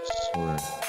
Swear.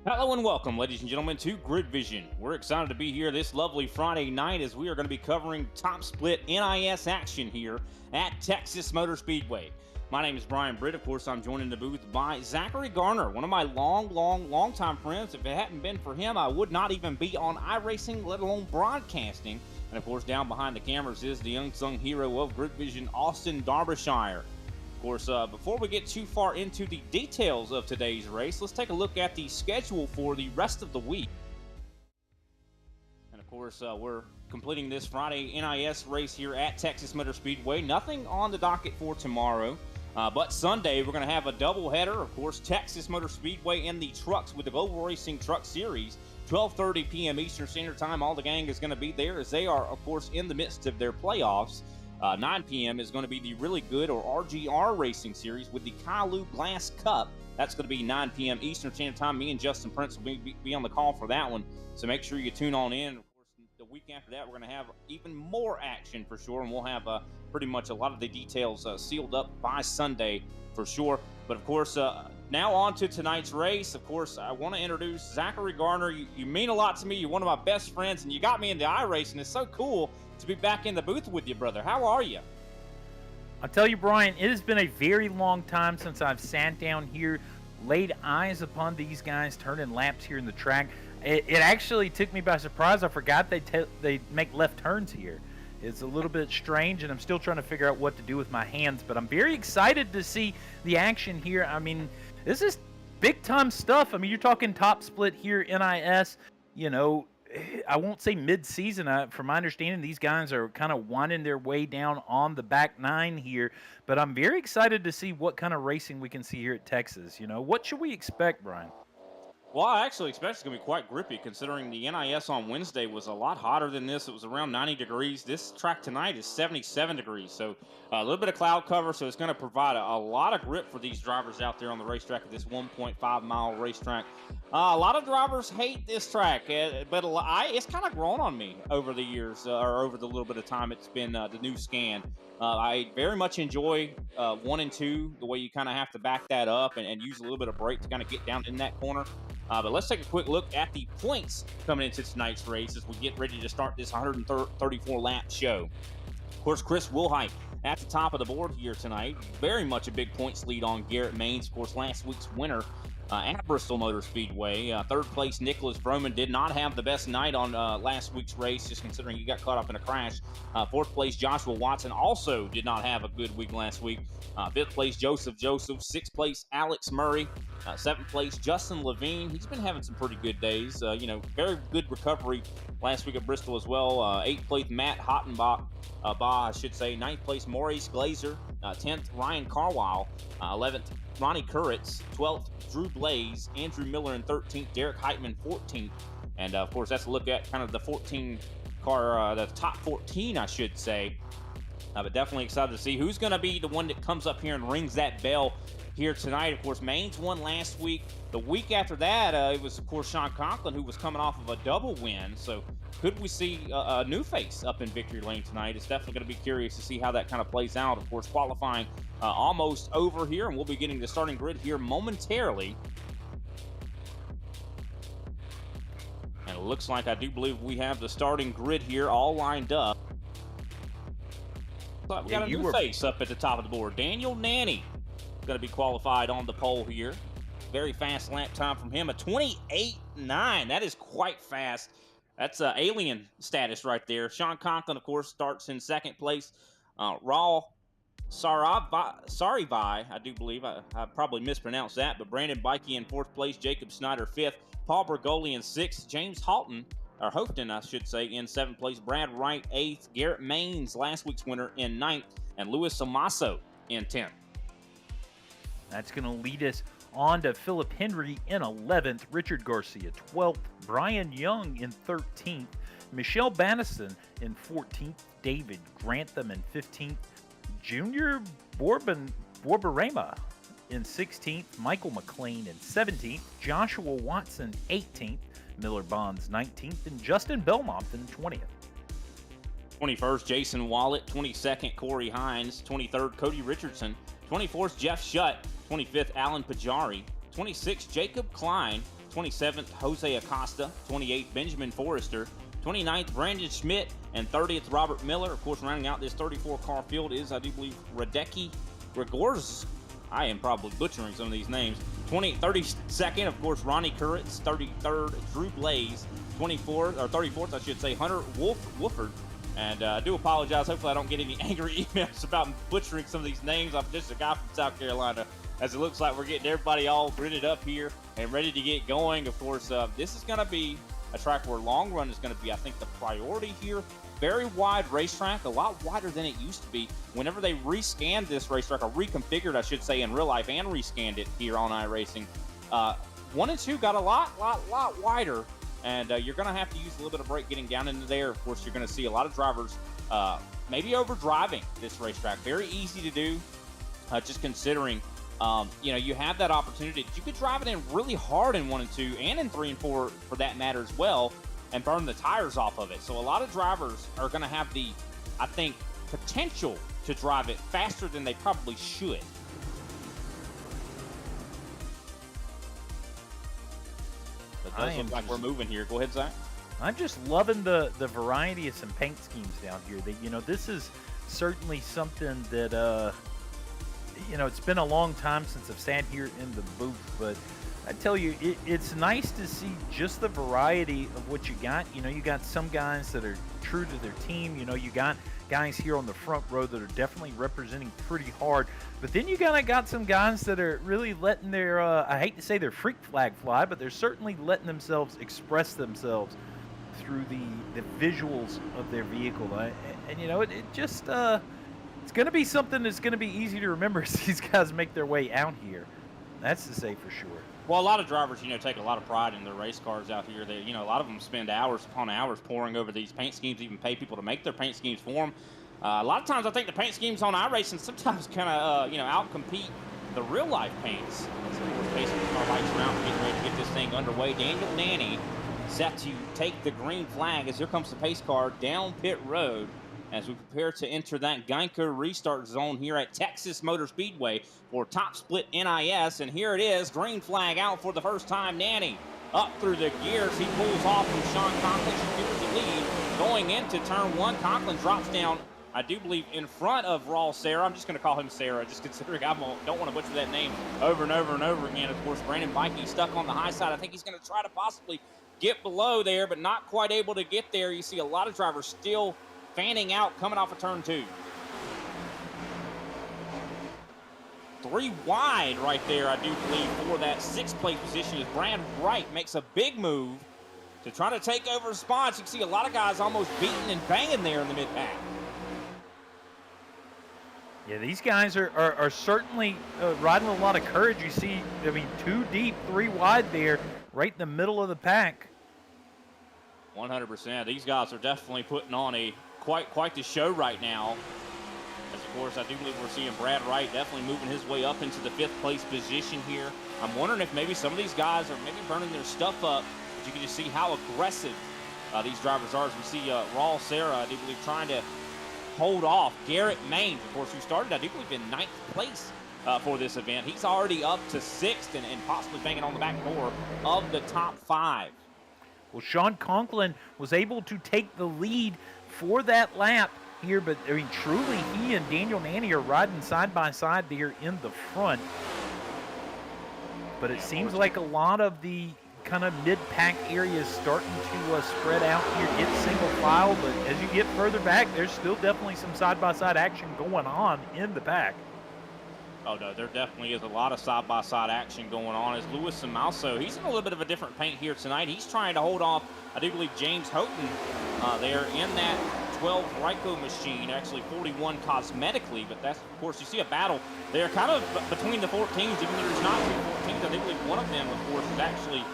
Hello and welcome, ladies and gentlemen, to GridVision. We're excited to be here this lovely Friday night as we are going to be covering top split NIS action here at Texas Motor Speedway. My name is Brian Britt. Of course, I'm joined in the booth by Zachary Garner, one of my long time friends. If it hadn't been for him, I would not even be on iRacing, let alone broadcasting. And of course, down behind the cameras is the unsung hero of GridVision, Austin Darbyshire. Of course, before we get too far into the details of today's race, let's take a look at the schedule for the rest of the week. And of course, we're completing this Friday NIS race here at Texas Motor Speedway. Nothing on the docket for tomorrow, but Sunday we're going to have a doubleheader. Of course, Texas Motor Speedway and the trucks with the Global Racing Truck Series. 12:30 p.m. Eastern Standard Time. All the gang is going to be there as they are, of course, in the midst of their playoffs. 9 p.m. is going to be the really good or RGR Racing Series with the Kalu Glass Cup. That's going to be 9 p.m. Eastern Standard Time. Me and Justin Prince will be on the call for that one, so make sure you tune on in. Of course, the week after that, we're going to have even more action for sure, and we'll have pretty much a lot of the details sealed up by Sunday for sure. But of course, now on to tonight's race. Of course, I want to introduce Zachary Garner. You mean a lot to me. You're one of my best friends, and you got me into iRacing. It's so cool to be back in the booth with you, brother. How are you? I'll tell you, Brian, it has been a very long time since I've sat down here, laid eyes upon these guys turning laps here in the track. It actually took me by surprise. I forgot they make left turns here. It's a little bit strange, and I'm still trying to figure out what to do with my hands, but I'm very excited to see the action here. I mean, this is big-time stuff. I mean, you're talking top split here, NIS, you know, I won't say mid-season. From my understanding, these guys are kind of winding their way down on the back nine here, but I'm very excited to see what kind of racing we can see here at Texas. You know, what should we expect, Brian? Well, I actually expect it's going to be quite grippy considering the NIS on Wednesday was a lot hotter than this. It was around 90 degrees. This track tonight is 77 degrees, so a little bit of cloud cover, so it's going to provide a lot of grip for these drivers out there on the racetrack at this 1.5-mile racetrack. A lot of drivers hate this track, but it's kind of grown on me over the years, or over the little bit of time it's been the new scan. I very much enjoy 1 and 2, the way you kind of have to back that up and use a little bit of brake to kind of get down in that corner. But let's take a quick look at the points coming into tonight's race as we get ready to start this 134-lap show. Of course, Chris Wilhite at the top of the board here tonight. Very much a big points lead on Garrett Maines, of course, last week's winner at Bristol Motor Speedway. Third place, Nicholas Vroman did not have the best night on last week's race, just considering he got caught up in a crash. Fourth place, Joshua Watson also did not have a good week last week. Fifth place, Joseph. Sixth place, Alex Murray. Seventh place, Justin Levine. He's been having some pretty good days. Very good recovery last week at Bristol as well. Eighth place, Matt Hottenbach. Ninth place, Maurice Glazer. 10th, Ryan Carwile. 11th, Ronnie Kuritz. 12th, Drew Blaze. Andrew Miller in 13th. Derek Heitman 14th. And of course, that's a look at kind of the 14 car, the top 14, I should say. But definitely excited to see who's going to be the one that comes up here and rings that bell here tonight. Of course, Maines won last week. The week after that, it was, of course, Sean Conklin, who was coming off of a double win. So could we see a new face up in victory lane tonight? It's definitely going to be curious to see how that kind of plays out. Of course, qualifying almost over here, and we'll be getting the starting grid here momentarily. And it looks like I do believe we have the starting grid here all lined up. We got a new face up at the top of the board. Daniel Nanny going to be qualified on the pole here. Very fast lap time from him, a 28.9. That is quite fast. That's alien status right there. Sean Conklin, of course, starts in second place. Raul Sarivai, I do believe. I probably mispronounced that, but Brandon Bikey in fourth place. Jacob Snyder fifth. Paul Bergoli in sixth. James Houghton, I should say, in seventh place. Brad Wright, eighth. Garrett Maines, last week's winner, in ninth. And Luis Amaso in 10th. That's going to lead us on to Philip Henry in 11th, Richard Garcia 12th, Brian Young in 13th, Michelle Banniston in 14th, David Grantham in 15th, Junior Borbarema in 16th, Michael McLean in 17th, Joshua Watson 18th, Miller Bonds 19th, and Justin Belmont in 20th. 21st, Jason Wallet. 22nd, Corey Hines. 23rd, Cody Richardson. 24th, Jeff Shutt. 25th, Alan Pajari. 26th, Jacob Klein. 27th, Jose Acosta. 28th, Benjamin Forrester. 29th, Brandon Schmidt. And 30th, Robert Miller. Of course, rounding out this 34-car field is, I do believe, Radecki Gregors. I am probably butchering some of these names. 32nd, of course, Ronnie Kuritz. 33rd, Drew Blaze. 34th, I should say, Hunter Wolford. And I do apologize. Hopefully I don't get any angry emails about butchering some of these names. I'm just a guy from South Carolina, as it looks like we're getting everybody all gridded up here and ready to get going. Of course, this is going to be a track where long run is going to be, I think, the priority here. Very wide racetrack, a lot wider than it used to be. Whenever they rescanned this racetrack, or reconfigured, I should say, in real life, and rescanned it here on iRacing, 1 and 2 got a lot wider. And you're going to have to use a little bit of brake getting down into there. Of course, you're going to see a lot of drivers maybe overdriving this racetrack. Very easy to do, just considering, you have that opportunity. You could drive it in really hard in 1 and 2 and in 3 and 4 for that matter as well and burn the tires off of it. So a lot of drivers are going to have the, I think, potential to drive it faster than they probably should. It does look like we're moving here. Go ahead, Zach. I'm just loving the variety of some paint schemes down here. This is certainly something that, it's been a long time since I've sat here in the booth, but I tell you, it's nice to see just the variety of what you got. You got some guys that are true to their team. You got guys here on the front row that are definitely representing pretty hard. But then you got some guys that are really letting their, I hate to say their freak flag fly, but they're certainly letting themselves express themselves through the visuals of their vehicle. It's going to be something that's going to be easy to remember as these guys make their way out here. That's to say for sure. Well, a lot of drivers, take a lot of pride in their race cars out here. They, a lot of them spend hours upon hours poring over these paint schemes, even pay people to make their paint schemes for them. A lot of times I think the paint schemes on iRacing sometimes kind of, outcompete the real-life paints. So, of course, basically, our lights are out, getting ready to get this thing underway. Daniel Nanny set to take the green flag as here comes the pace car down pit road as we prepare to enter that Geico restart zone here at Texas Motor Speedway for Top Split NIS. And here it is, green flag out for the first time. Nanny up through the gears. He pulls off from Sean Conklin, secures the lead. Going into turn 1, Conklin drops down, I do believe, in front of Raul Sarah. I'm just going to call him Sarah, just considering I don't want to butcher that name over and over and over again. Of course, Brandon Bikey stuck on the high side. I think he's going to try to possibly get below there, but not quite able to get there. You see a lot of drivers still fanning out coming off of turn 2. 3 wide right there, I do believe, for that 6th place position as Brad Wright makes a big move to try to take over spots. You can see a lot of guys almost beating and banging there in the mid-pack. Yeah, these guys are certainly riding with a lot of courage. You see, 2 deep, 3 wide there, right in the middle of the pack. 100%. These guys are definitely putting on a quite the show right now. As of course, I do believe we're seeing Brad Wright definitely moving his way up into the 5th place position here. I'm wondering if maybe some of these guys are maybe burning their stuff up. But you can just see how aggressive these drivers are. As we see Raul Sarah, I do believe, trying to hold off Garrett Maines, of course, who started, I do believe, in 9th place for this event. He's already up to 6th and possibly banging on the back door of the top 5. Well, Sean Conklin was able to take the lead for that lap here, but truly he and Daniel Nanny are riding side by side there in the front. But it seems like a lot of the kind of mid-pack areas starting to spread out here, get single file, but as you get further back, there's still definitely some side-by-side action going on in the pack. Oh, no, there definitely is a lot of side-by-side action going on. As Luis Samalso, he's in a little bit of a different paint here tonight. He's trying to hold off, I do believe, James Houghton there in that 12 Ryko machine, actually 41 cosmetically, but that's, of course, you see a battle there kind of between the 14s, even though there's not 2 14s. I do believe one of them, of course, is actually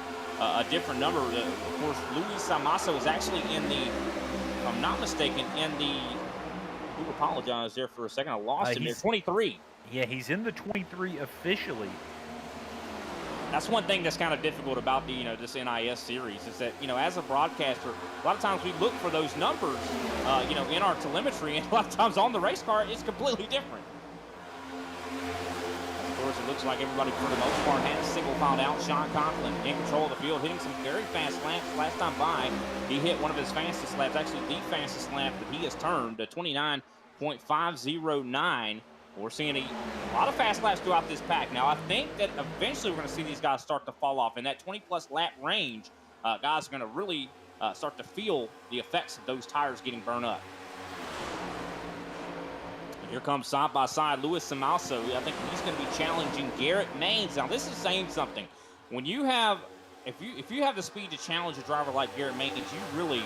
a different number. Of course, Luis Samaso is actually in the, if I'm not mistaken, in the, I do apologize there for a second, I lost him there, 23. Yeah, he's in the 23 officially. That's one thing that's kind of difficult about the, this NIS series is that, as a broadcaster, a lot of times we look for those numbers, in our telemetry, and a lot of times on the race car, it's completely different. Of course, it looks like everybody, for the most part, has single filed out. Sean Conklin in control of the field, hitting some very fast laps. Last time by, he hit one of his fastest laps, actually the fastest lap that he has turned, 29.509. We're seeing a lot of fast laps throughout this pack. Now, I think that eventually we're going to see these guys start to fall off. In that 20-plus lap range, guys are going to really start to feel the effects of those tires getting burned up. Here comes side-by-side Louis Samaso. I think he's going to be challenging Garrett Maines. Now, this is saying something. When you have, if you have the speed to challenge a driver like Garrett Maines, you really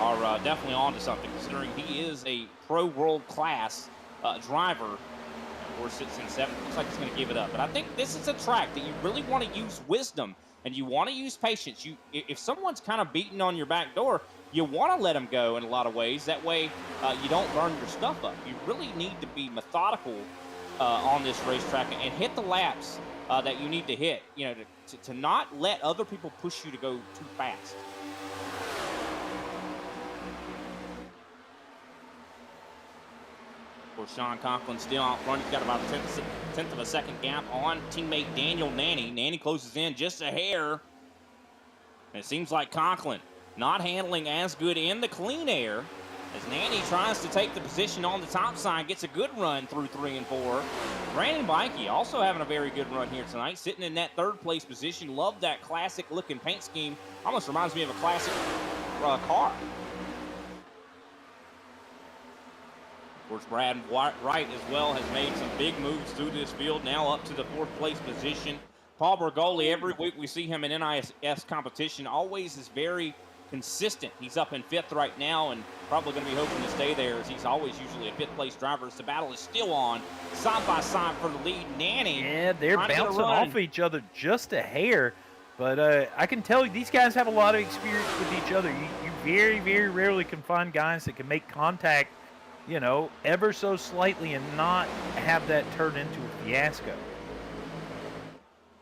are definitely onto something, considering he is a pro world-class driver. Of course, it's in 7th. Looks like he's going to give it up. But I think this is a track that you really want to use wisdom and you want to use patience. If someone's kind of beating on your back door, you want to let them go in a lot of ways. That way, you don't burn your stuff up. You really need to be methodical on this racetrack and hit the laps that you need to hit. You know, to not let other people push you to go too fast. Of course, Sean Conklin still out front. He's got about a tenth of a second gap on teammate Daniel Nanny. Nanny closes in just a hair. And it seems like Conklin not handling as good in the clean air as Nanny tries to take the position on the top side, gets a good run through 3 and 4. Brandon Bikey also having a very good run here tonight, sitting in that 3rd place position. Love that classic looking paint scheme. Almost reminds me of a classic car. Of course, Brad Wright as well has made some big moves through this field, now up to the 4th place position. Paul Bergoli, every week we see him in NIS competition, always is very consistent. He's up in 5th right now and probably going to be hoping to stay there, as he's always usually a 5th place driver. As the battle is still on, side by side for the lead. Nanny. Yeah, they're bouncing off each other just a hair. But I can tell you, these guys have a lot of experience with each other. You very, very rarely can find guys that can make contact, you know, ever so slightly and not have that turn into a fiasco.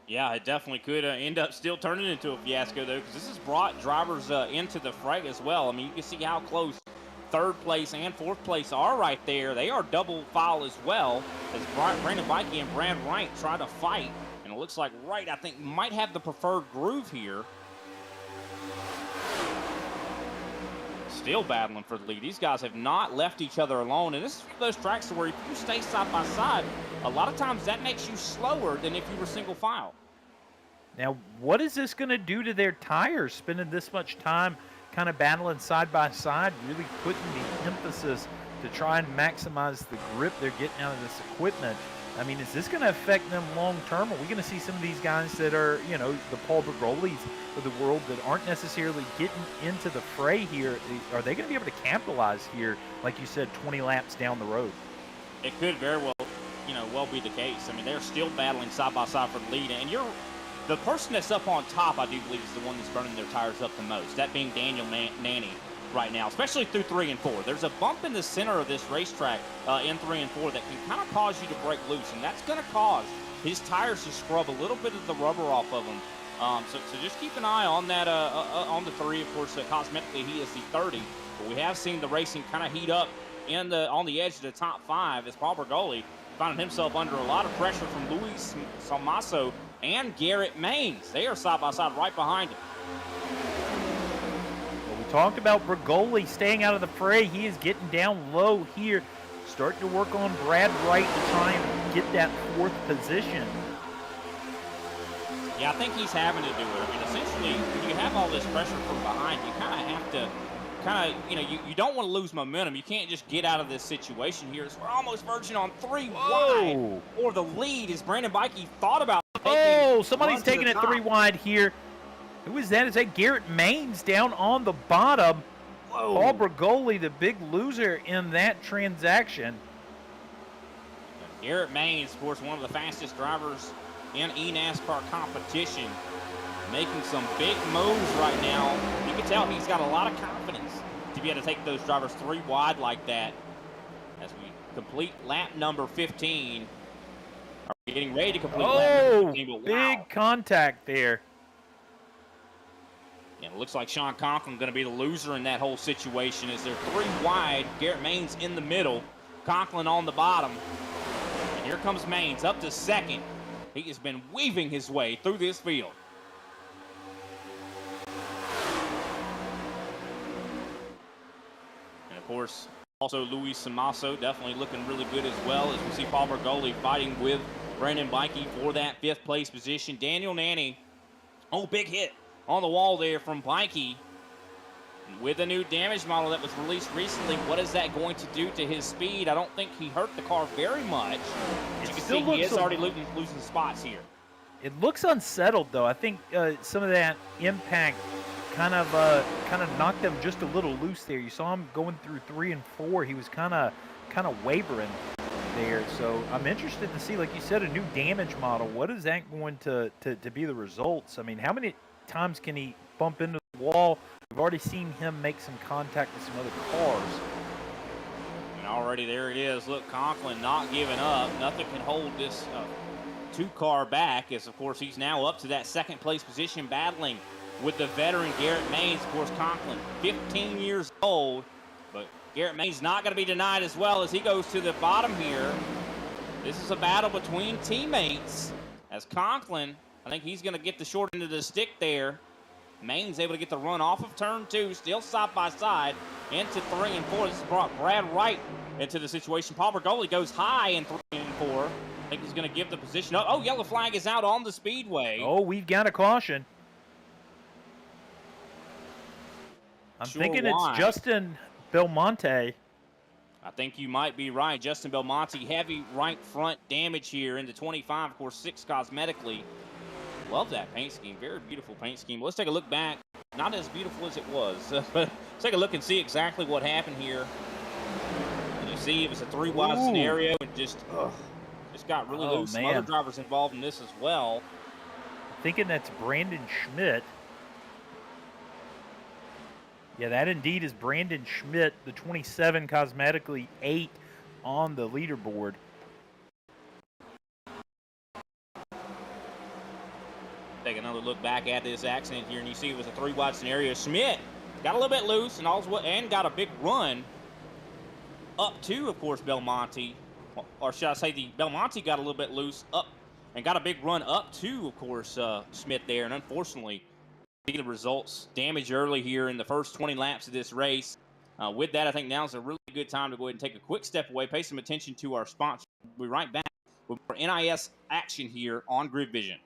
Yeah, it definitely could end up still turning into a fiasco, though, because this has brought drivers into the fray as well. I mean, you can see how close 3rd place and 4th place are right there. They are double foul as well, as Brandon Bikey and Brad Wright try to fight. And it looks like Wright, I think, might have the preferred groove here. Still battling for the lead. These guys have not left each other alone. And this is one of those tracks where if you stay side by side, a lot of times that makes you slower than if you were single file. Now, what is this going to do to their tires, spending this much time kind of battling side by side, really putting the emphasis to try and maximize the grip they're getting out of this equipment? I mean, is this going to affect them long term? Are we going to see some of these guys that are, you know, the Paul Bergolis of the world that aren't necessarily getting into the fray here? Are they going to be able to capitalize here, like you said, 20 laps down the road? It could very well, well be the case. I mean, they're still battling side by side for the lead, and the person that's up on top, I do believe, is the one that's burning their tires up the most. That being Daniel Nanny right now, especially through 3 and 4. There's a bump in the center of this racetrack in 3 and 4 that can kind of cause you to break loose, and that's going to cause his tires to scrub a little bit of the rubber off of them. So just keep an eye on that on the 3. Of course, cosmetically he is the 30, but we have seen the racing kind of heat up on the edge of the top 5 as Paul Bergoli finding himself under a lot of pressure from Luis Salmaso and Garrett Maines. They are side by side right behind him. Well, we talked about Bergoli staying out of the fray. He is getting down low here, starting to work on Brad Wright to try and get that 4th position. Yeah, I think he's having to do it. I mean, essentially, when you have all this pressure from behind, you kind of have to you don't want to lose momentum. You can't just get out of this situation here. So we're almost verging on 3 wide or the lead, as Brandon Bikey thought about. Somebody's taking it 3 wide here. Who is that? Is that Garrett Maines down on the bottom? Whoa. Paul Bergoli, the big loser in that transaction. Garrett Maines, of course, one of the fastest drivers in eNASCAR competition, making some big moves right now. You can tell he's got a lot of confidence to be able to take those drivers 3 wide like that. As we complete lap number 15. Are we getting ready to complete lap number 15? But big contact there. Yeah, it looks like Sean Conklin going to be the loser in that whole situation as they're 3 wide. Garrett Maines in the middle. Conklin on the bottom. And here comes Maines up to 2nd. He has been weaving his way through this field. And of course, also Luis Samasso definitely looking really good as well, as we see Paul Bergoli fighting with Brandon Bikey for that 5th place position. Daniel Nanny, oh, big hit on the wall there from Bikey. With a new damage model that was released recently, what is that going to do to his speed? I don't think he hurt the car very much. As you can see, he is already losing spots here. It looks unsettled, though. I think some of that impact kind of knocked him just a little loose there. You saw him going through 3 and 4. He was kind of wavering there. So I'm interested to see, like you said, a new damage model. What is that going to be the results? I mean, how many times can he bump into the wall? We've already seen him make some contact with some other cars. And already there it is. Look, Conklin not giving up. Nothing can hold this 2-car back, as of course he's now up to that 2nd place position, battling with the veteran Garrett Maines. Of course, Conklin, 15 years old, but Garrett Maines not going to be denied as well as he goes to the bottom here. This is a battle between teammates, as Conklin, I think he's going to get the short end of the stick there. Maines able to get the run off of turn 2, still side by side into 3 and 4. This has brought Brad Wright into the situation. Paul Bergoli goes high in 3 and 4. I think he's going to give the position up. Oh, yellow flag is out on the Speedway. Oh, we've got a caution. I'm thinking it's Justin Belmonte. I think you might be right. Justin Belmonte, heavy right front damage here into 25. Of course, 6 cosmetically. Love that paint scheme. Very beautiful paint scheme. Let's take a look back. Not as beautiful as it was, but let's take a look and see exactly what happened here. And you see it was a 3-wide scenario, and just got really loose. Some other drivers involved in this as well. Thinking that's Brandon Schmidt. Yeah, that indeed is Brandon Schmidt, the 27, cosmetically 8 on the leaderboard. Take another look back at this accident here, and you see it was a 3-wide scenario. Schmidt got a little bit loose and got a big run up to, of course, Belmonte. Or should I say the Belmonte got a little bit loose up and got a big run up to, of course, Schmidt there. And unfortunately, the results damage early here in the first 20 laps of this race. With that, I think now is a really good time to go ahead and take a quick step away, pay some attention to our sponsor. We'll be right back with more NIS action here on GridVision.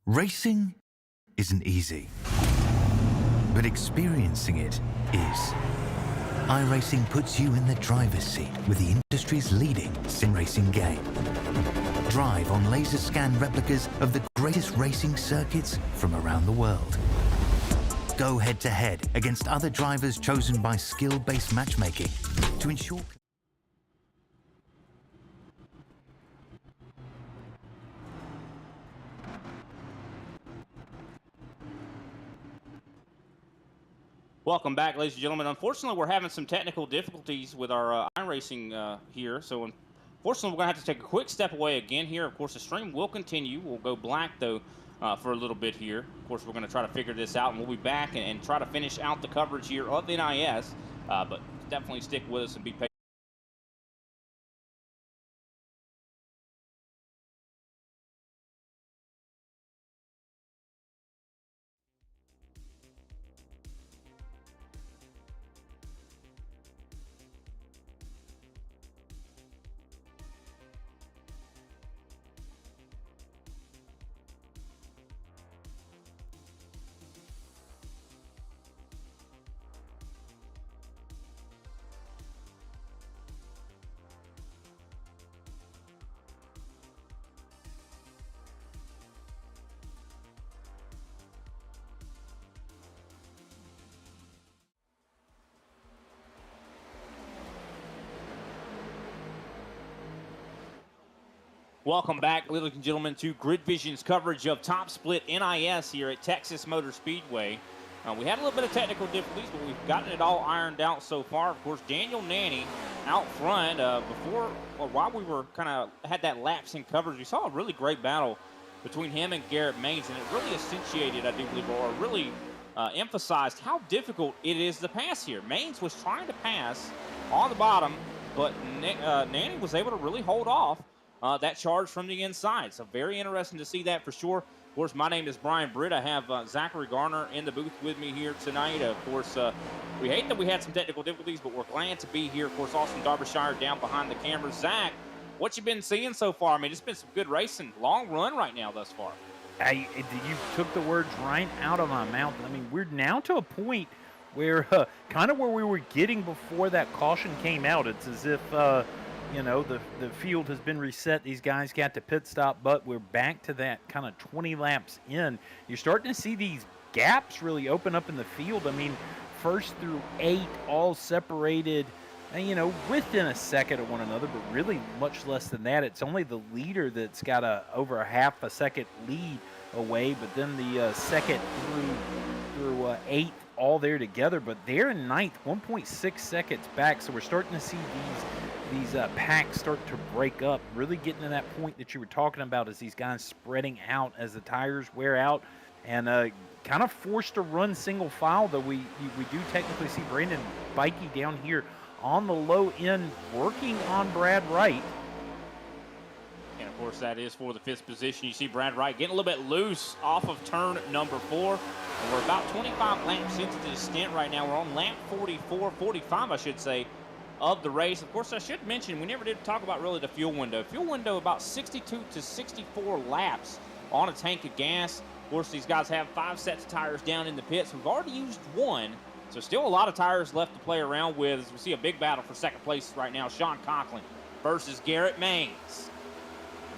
Racing isn't easy, but experiencing it is. iRacing puts you in the driver's seat with the industry's leading sim racing game. Drive on laser scan replicas of the greatest racing circuits from around the world. Go head to head against other drivers chosen by skill-based matchmaking to ensure. Welcome back, ladies and gentlemen. Unfortunately, we're having some technical difficulties with our iRacing here. So, unfortunately, we're going to have to take a quick step away again here. Of course, the stream will continue. We'll go black, though, for a little bit here. Of course, we're going to try to figure this out, and we'll be back and try to finish out the coverage here of NIS. But definitely stick with us and be patient. Welcome back, ladies and gentlemen, to GridVision's coverage of Top Split NIS here at Texas Motor Speedway. We had a little bit of technical difficulties, but we've gotten it all ironed out so far. Of course, Daniel Nanny out front while we were had that lapse in coverage. We saw a really great battle between him and Garrett Maines, and it really accentuated, I do believe, or really emphasized how difficult it is to pass here. Maines was trying to pass on the bottom, but Nanny was able to really hold off that charge from the inside. So very interesting to see that for sure. Of course, my name is Brian Britt. I have Zachary Garner in the booth with me here tonight. Of course, we hate that we had some technical difficulties, but we're glad to be here. Of course, Austin Derbyshire down behind the camera. Zach, what you been seeing so far? I mean, it's been some good racing. Long run right now thus far. You took the words right out of my mouth. I mean, we're now to a point where kind of where we were getting before that caution came out. It's as if you know, the field has been reset. These guys got to pit stop, but we're back to that kind of 20 laps in. You're starting to see these gaps really open up in the field. I mean, 1st through 8 all separated, you know, within a second of one another, but really much less than that. It's only the leader that's got over a half a second lead away, but then the 2nd through 8th all there together. But they're in 9th, 1.6 seconds back. So we're starting to see these packs start to break up, really getting to that point that you were talking about as these guys spreading out as the tires wear out and kind of forced to run single file, though we do technically see Brandon Bikey down here on the low end working on Brad Wright. And of course that is for the 5th position. You see Brad Wright getting a little bit loose off of turn number 4. And we're about 25 laps into this stint right now. We're on lap 45 I should say, of the race. Of course, I should mention, we never did talk about really the fuel window. Fuel window about 62 to 64 laps on a tank of gas. Of course, these guys have 5 sets of tires down in the pits. We've already used 1, so still a lot of tires left to play around with as we see a big battle for 2nd place right now. Sean Conklin versus Garrett Maines.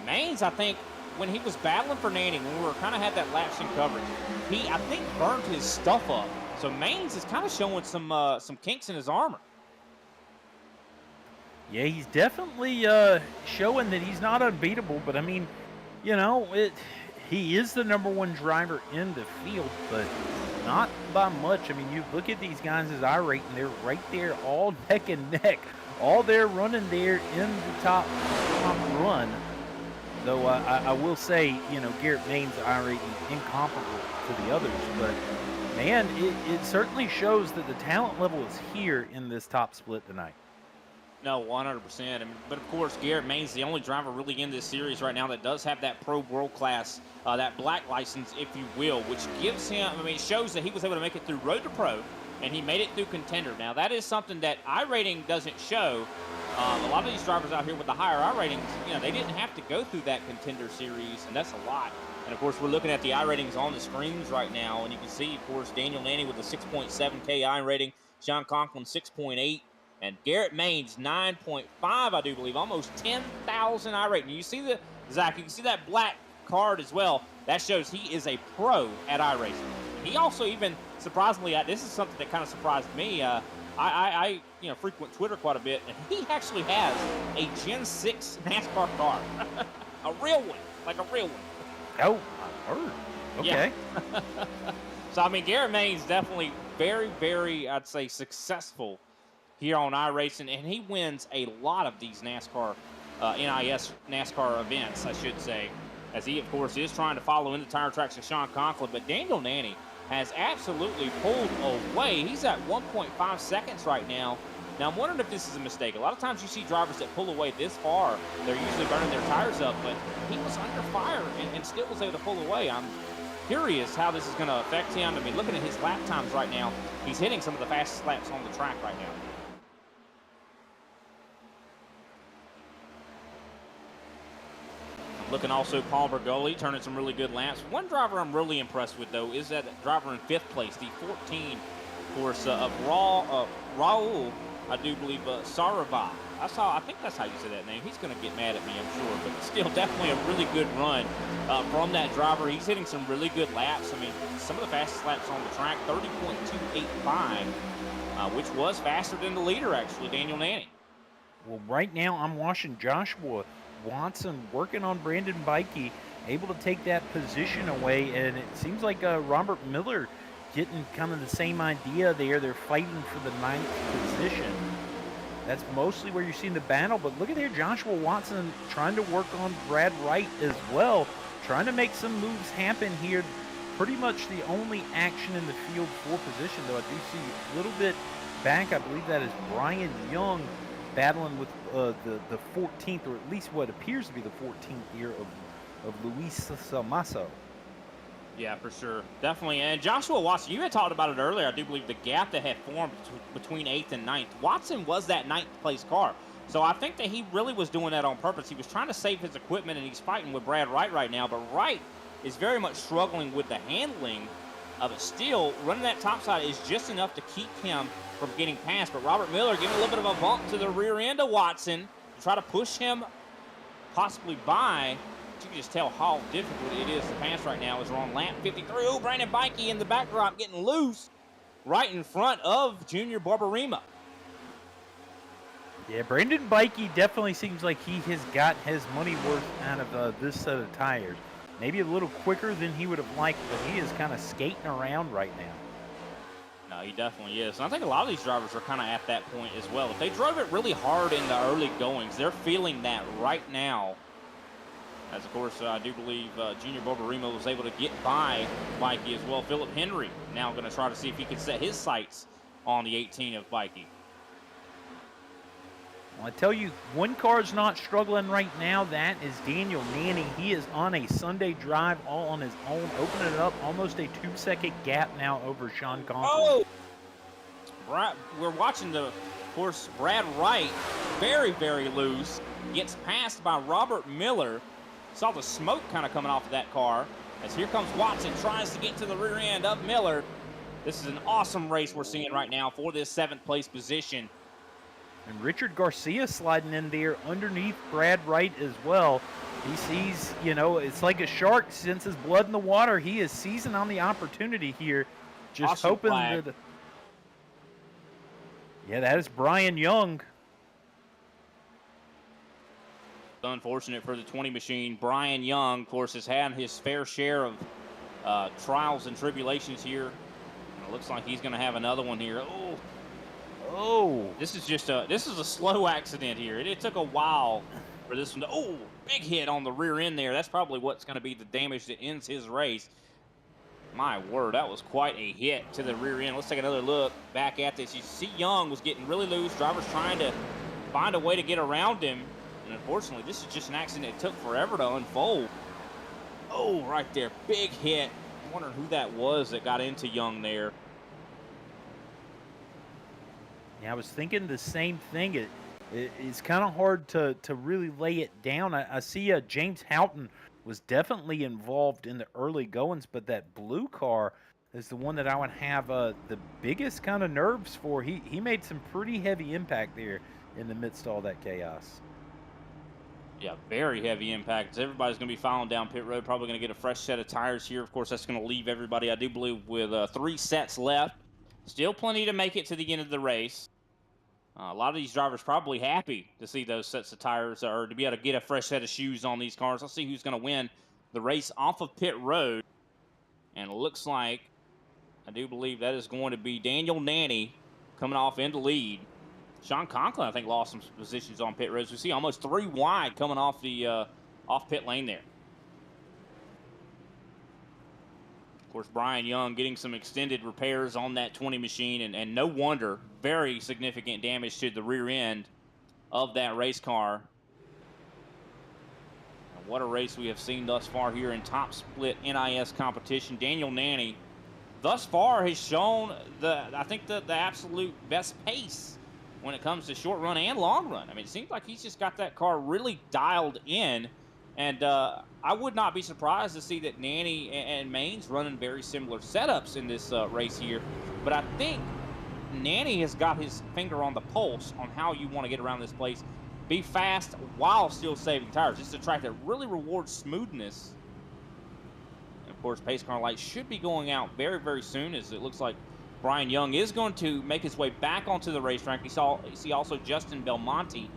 Maines, I think, when he was battling for Nanny, when we were kind of had that lapse in coverage, he, I think, burned his stuff up. So Maines is kind of showing some kinks in his armor. Yeah, he's definitely showing that he's not unbeatable, but I mean, you know, he is the #1 driver in the field, but not by much. I mean, you look at these guys as iRacing, they're right there all neck and neck, all there running there in the top run. Though I will say, you know, Garrett Maines iRacing incomparable to the others, but man, it certainly shows that the talent level is here in this top split tonight. No, 100%. But of course, Garrett Maines is the only driver really in this series right now that does have that pro world class, that black license, if you will, which gives him, I mean, it shows that he was able to make it through Road to Pro, and he made it through Contender. Now, that is something that iRating doesn't show. A lot of these drivers out here with the higher iRatings, you know, they didn't have to go through that Contender series, and that's a lot. And of course, we're looking at the iRatings on the screens right now, and you can see, of course, Daniel Nanny with a 6.7K iRating, Sean Conklin 6.8. And Garrett Maines, 9.5, I do believe, almost 10,000 iRating. You see the, Zach, you can see that black card as well. That shows he is a pro at iRacing. He also even, surprisingly, this is something that kind of surprised me. I you know, frequent Twitter quite a bit, and he actually has a Gen 6 NASCAR car. A real one, like a real one. Oh, I've heard. Okay. Yeah. So, I mean, Garrett Maines definitely very, very, I'd say, successful here on iRacing, and he wins a lot of these NASCAR, NIS NASCAR events, I should say, as he, of course, is trying to follow in the tire tracks of Sean Conklin. But Daniel Nanny has absolutely pulled away. He's at 1.5 seconds right now. Now, I'm wondering if this is a mistake. A lot of times you see drivers that pull away this far, they're usually burning their tires up, but he was under fire and still was able to pull away. I'm curious how this is going to affect him. I mean, looking at his lap times right now, he's hitting some of the fastest laps on the track right now. Looking also Paul Bergoli turning some really good laps. One driver I'm really impressed with, though, is that driver in 5th place, the 14, of course, of Raul, I do believe, Sarava. I think that's how you say that name. He's going to get mad at me, I'm sure, but still definitely a really good run from that driver. He's hitting some really good laps. I mean, some of the fastest laps on the track, 30.285, which was faster than the leader, actually, Daniel Nanny. Well, right now I'm watching Joshua Watson working on Brandon Bikey, able to take that position away, and it seems like Robert Miller getting kind of the same idea there. They're fighting for the 9th position. That's mostly where you're seeing the battle, but look at there, Joshua Watson trying to work on Brad Wright as well, trying to make some moves happen here. Pretty much the only action in the field for position, though I do see a little bit back. I believe that is Brian Young battling with the 14th, or at least what appears to be the 14th year of Luis Salmaso. Yeah, for sure. Definitely. And Joshua Watson, you had talked about it earlier. I do believe the gap that had formed between 8th and 9th. Watson was that 9th place car. So I think that he really was doing that on purpose. He was trying to save his equipment, and he's fighting with Brad Wright right now. But Wright is very much struggling with the handling of it. Still, running that top side is just enough to keep him from getting past. But Robert Miller giving a little bit of a bump to the rear end of Watson to try to push him possibly by. You can just tell how difficult it is to pass right now as we're on lap 53. Oh, Brandon Bikey in the backdrop getting loose right in front of Junior Barbarima. Yeah, Brandon Bikey definitely seems like he has got his money worth out of this set of tires. Maybe a little quicker than he would have liked, but he is kind of skating around right now. No, he definitely is. And I think a lot of these drivers are kind of at that point as well. If they drove it really hard in the early goings, they're feeling that right now. As, of course, I do believe Junior Barbarima was able to get by Bikey as well. Philip Henry now going to try to see if he can set his sights on the 18 of Bikey. Well, I tell you, one car's not struggling right now. That is Daniel Nanny. He is on a Sunday drive all on his own, opening it up almost a 2-second gap now over Sean Conklin. Oh! We're watching of course, Brad Wright, very, very loose, gets passed by Robert Miller. Saw the smoke kind of coming off of that car as here comes Watson, tries to get to the rear end of Miller. This is an awesome race we're seeing right now for this 7th place position. And Richard Garcia sliding in there underneath Brad Wright as well. He sees, you know, it's like a shark senses blood in the water. He is seizing on the opportunity here, just awesome hoping flag. that. Yeah, that is Brian Young. Unfortunate for the 20 machine. Brian Young, of course, has had his fair share of trials and tribulations here. And it looks like he's going to have another one here. Oh, this is just a slow accident here. It took a while for this one to, big hit on the rear end there. That's probably what's going to be the damage that ends his race. My word, that was quite a hit to the rear end. Let's take another look back at this. You see Young was getting really loose. Drivers trying to find a way to get around him. And unfortunately, this is just an accident that took forever to unfold. Oh, right there, big hit. I'm wondering who that was that got into Young there. Yeah, I was thinking the same thing. It's kind of hard to really lay it down. I see James Houghton was definitely involved in the early goings, but that blue car is the one that I would have the biggest kind of nerves for. He made some pretty heavy impact there in the midst of all that chaos. Yeah, very heavy impact. Everybody's going to be filing down pit road, probably going to get a fresh set of tires here. Of course, that's going to leave everybody, I do believe, with 3 sets left. Still plenty to make it to the end of the race. A lot of these drivers probably happy to see those sets of tires or to be able to get a fresh set of shoes on these cars. Let's see who's going to win the race off of pit road. And it looks like, I do believe that is going to be Daniel Nanny coming off into lead. Sean Conklin, I think, lost some positions on pit roads. We see almost 3 wide coming off the off pit lane there. Of course, Brian Young getting some extended repairs on that 20 machine, and no wonder, very significant damage to the rear end of that race car. And what a race we have seen thus far here in top split NIS competition. Daniel Nanny thus far has shown I think the absolute best pace when it comes to short run and long run. I mean, it seems like he's just got that car really dialed in. And I would not be surprised to see that Nanny and Main's running very similar setups in this race here. But I think Nanny has got his finger on the pulse on how you want to get around this place. Be fast while still saving tires. This is a track that really rewards smoothness. And of course, pace car lights should be going out very, very soon, as it looks like Brian Young is going to make his way back onto the racetrack. You see also Justin Belmonte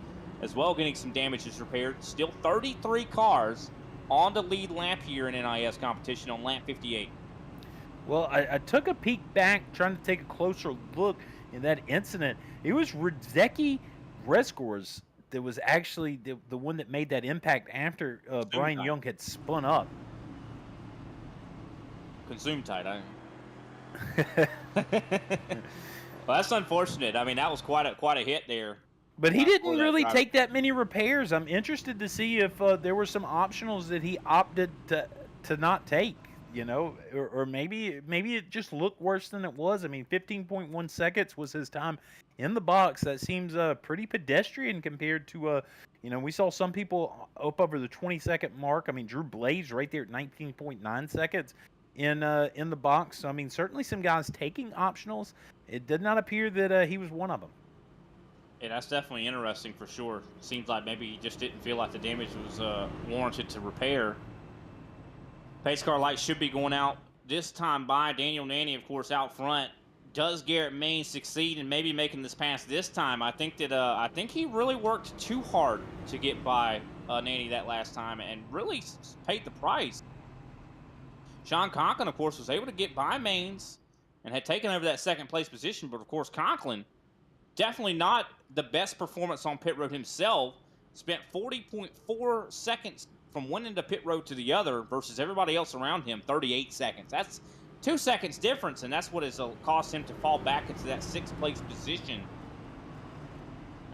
as well, getting some damages repaired. Still 33 cars on the lead lap here in NIS competition on lap 58. Well, I took a peek back, trying to take a closer look in that incident. It was Radzeki Resgors that was actually the one that made that impact after Brian Young had spun up. Consume tight. Well, that's unfortunate. I mean, that was quite a hit there. But he didn't really take that many repairs. I'm interested to see if there were some optionals that he opted to not take. You know, or maybe it just looked worse than it was. I mean, 15.1 seconds was his time in the box. That seems pretty pedestrian compared to you know, we saw some people up over the 20-second mark. I mean, Drew Blaze right there at 19.9 seconds in the box. So, I mean, certainly some guys taking optionals. It did not appear that he was one of them. Yeah, that's definitely interesting for sure. Seems like maybe he just didn't feel like the damage was warranted to repair. Pace car lights should be going out this time by Daniel Nanny, of course, out front. Does Garrett Main succeed in maybe making this pass this time? I think he really worked too hard to get by Nanny that last time and really paid the price. Sean Conklin, of course, was able to get by Mains and had taken over that second place position, but of course Conklin, definitely not the best performance on pit road himself. Spent 40.4 seconds from one end of pit road to the other versus everybody else around him, 38 seconds. That's 2 seconds difference, and that's what has caused him to fall back into that 6th place position.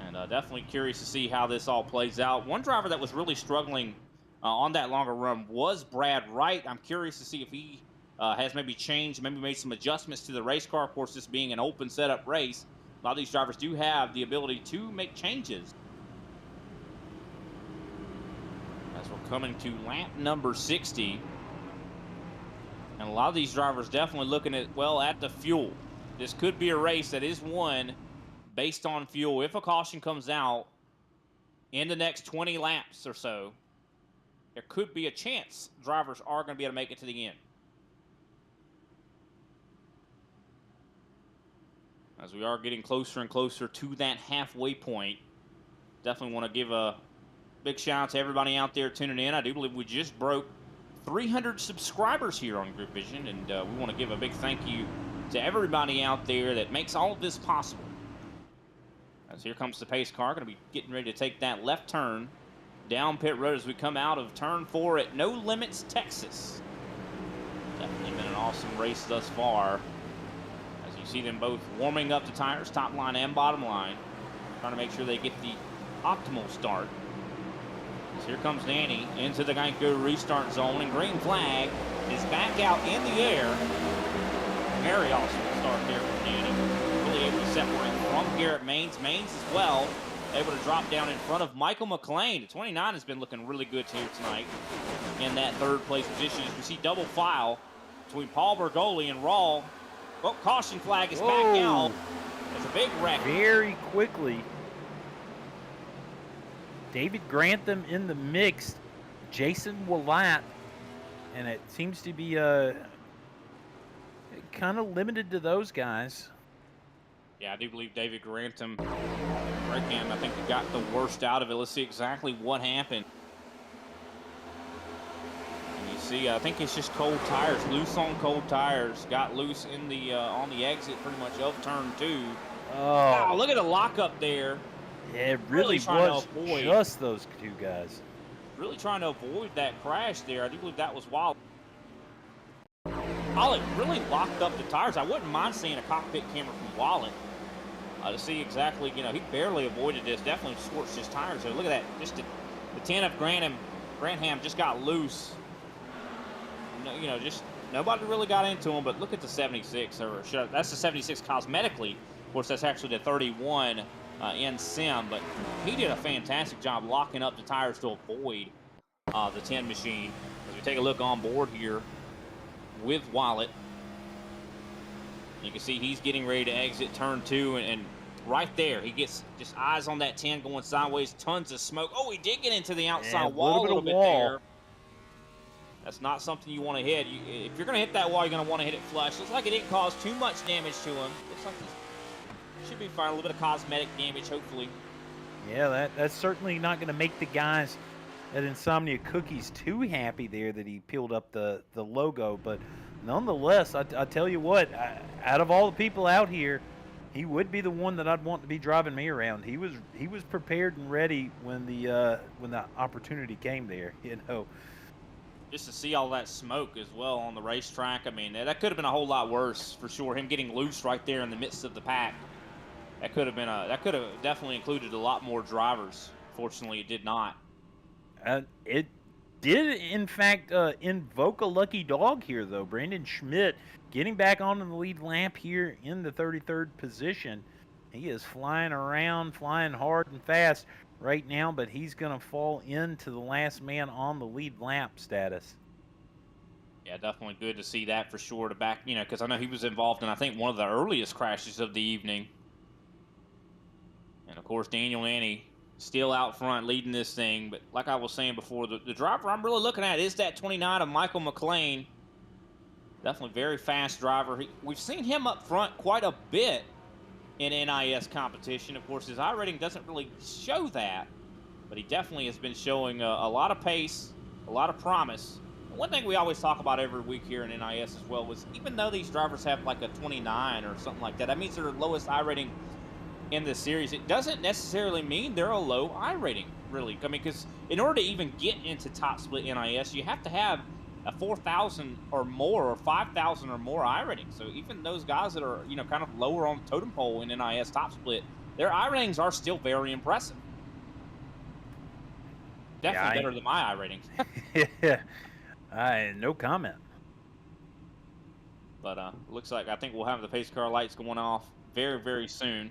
And definitely curious to see how this all plays out. One driver that was really struggling on that longer run was Brad Wright. I'm curious to see if he has maybe changed, maybe made some adjustments to the race car. Of course, this being an open setup race, a lot of these drivers do have the ability to make changes. As we're coming to lap number 60. And a lot of these drivers definitely looking at the fuel. This could be a race that is won based on fuel. If a caution comes out in the next 20 laps or so, there could be a chance drivers are going to be able to make it to the end. As we are getting closer and closer to that halfway point, definitely want to give a big shout out to everybody out there tuning in. I do believe we just broke 300 subscribers here on GridVision, and we want to give a big thank you to everybody out there that makes all of this possible. As here comes the pace car, going to be getting ready to take that left turn down pit road as we come out of turn 4 at No Limits, Texas. Definitely been an awesome race thus far. As you see them both warming up the tires, top line and bottom line, trying to make sure they get the optimal start. As here comes Nanny into the Geico restart zone, and green flag is back out in the air. Very awesome start there from Nanny. Really able to separate from Garrett Mains. Mains as well able to drop down in front of Michael McLean. The 29 has been looking really good here tonight in that 3rd place position. As we see double file between Paul Bergoli and Raw. Oh, caution flag is back out. It's a big wreck. Very quickly. David Grantham in the mix. Jason Willett. And it seems to be kind of limited to those guys. Yeah, I do believe David Grantham, I think he got the worst out of it. Let's see exactly what happened. And you see, I think it's just cold tires, loose on cold tires. Got loose in the on the exit pretty much of turn 2. Oh, wow, look at the lockup there. Yeah, it really was just those 2 guys. Really trying to avoid that crash there. I do believe that was Wallet. Wallet really locked up the tires. I wouldn't mind seeing a cockpit camera from Wallet to see exactly, you know, he barely avoided this. Definitely scorched his tires. So look at that. Just the 10 of Granham just got loose. You know, just nobody really got into him, but look at the 76. That's the 76 cosmetically. Of course, that's actually the 31 in sim, but he did a fantastic job locking up the tires to avoid the 10 machine. As we take a look on board here with Wallet, you can see he's getting ready to exit turn 2, and right there he gets just eyes on that 10 going sideways. Tons of smoke. Oh, he did get into the outside wall a little bit there. That's not something you want to hit. If you're going to hit that wall, you're going to want to hit it flush. Looks like it didn't cause too much damage to him. Looks like he should be fine. A little bit of cosmetic damage, hopefully. Yeah, that's certainly not going to make the guys at Insomnia Cookies too happy there that he peeled up the logo. But nonetheless, I tell you what, out of all the people out here, he would be the one that I'd want to be driving me around. He was prepared and ready when the opportunity came there. You know. Just to see all that smoke as well on the racetrack. I mean, that could have been a whole lot worse for sure. Him getting loose right there in the midst of the pack. That could have definitely included a lot more drivers. Fortunately, it did not. It did, in fact, invoke a lucky dog here, though. Brandon Schmidt getting back onto the lead lap here in the 33rd position. He is flying around, flying hard and fast right now, but he's going to fall into the last man on the lead lap status. Yeah, definitely good to see that for sure. To back, because I know he was involved in, I think, one of the earliest crashes of the evening. And of course, Daniel Nanny still out front leading this thing. But like I was saying before, the driver I'm really looking at is that 29 of Michael McLean. Definitely very fast driver. We've seen him up front quite a bit in NIS competition. Of course, his iRating doesn't really show that, but he definitely has been showing a lot of pace, a lot of promise. And one thing we always talk about every week here in NIS as well was even though these drivers have like a 29 or something like that means their lowest iRating in the series. It doesn't necessarily mean they're a low iRating, really. I mean, because in order to even get into top split NIS, you have to have a 4,000 or more or 5,000 or more iRating. So even those guys that are, kind of lower on the totem pole in NIS top split, their iRatings are still very impressive. Definitely better than my iRatings. Yeah. No comment. But looks like I think we'll have the pace car lights going off very, very soon.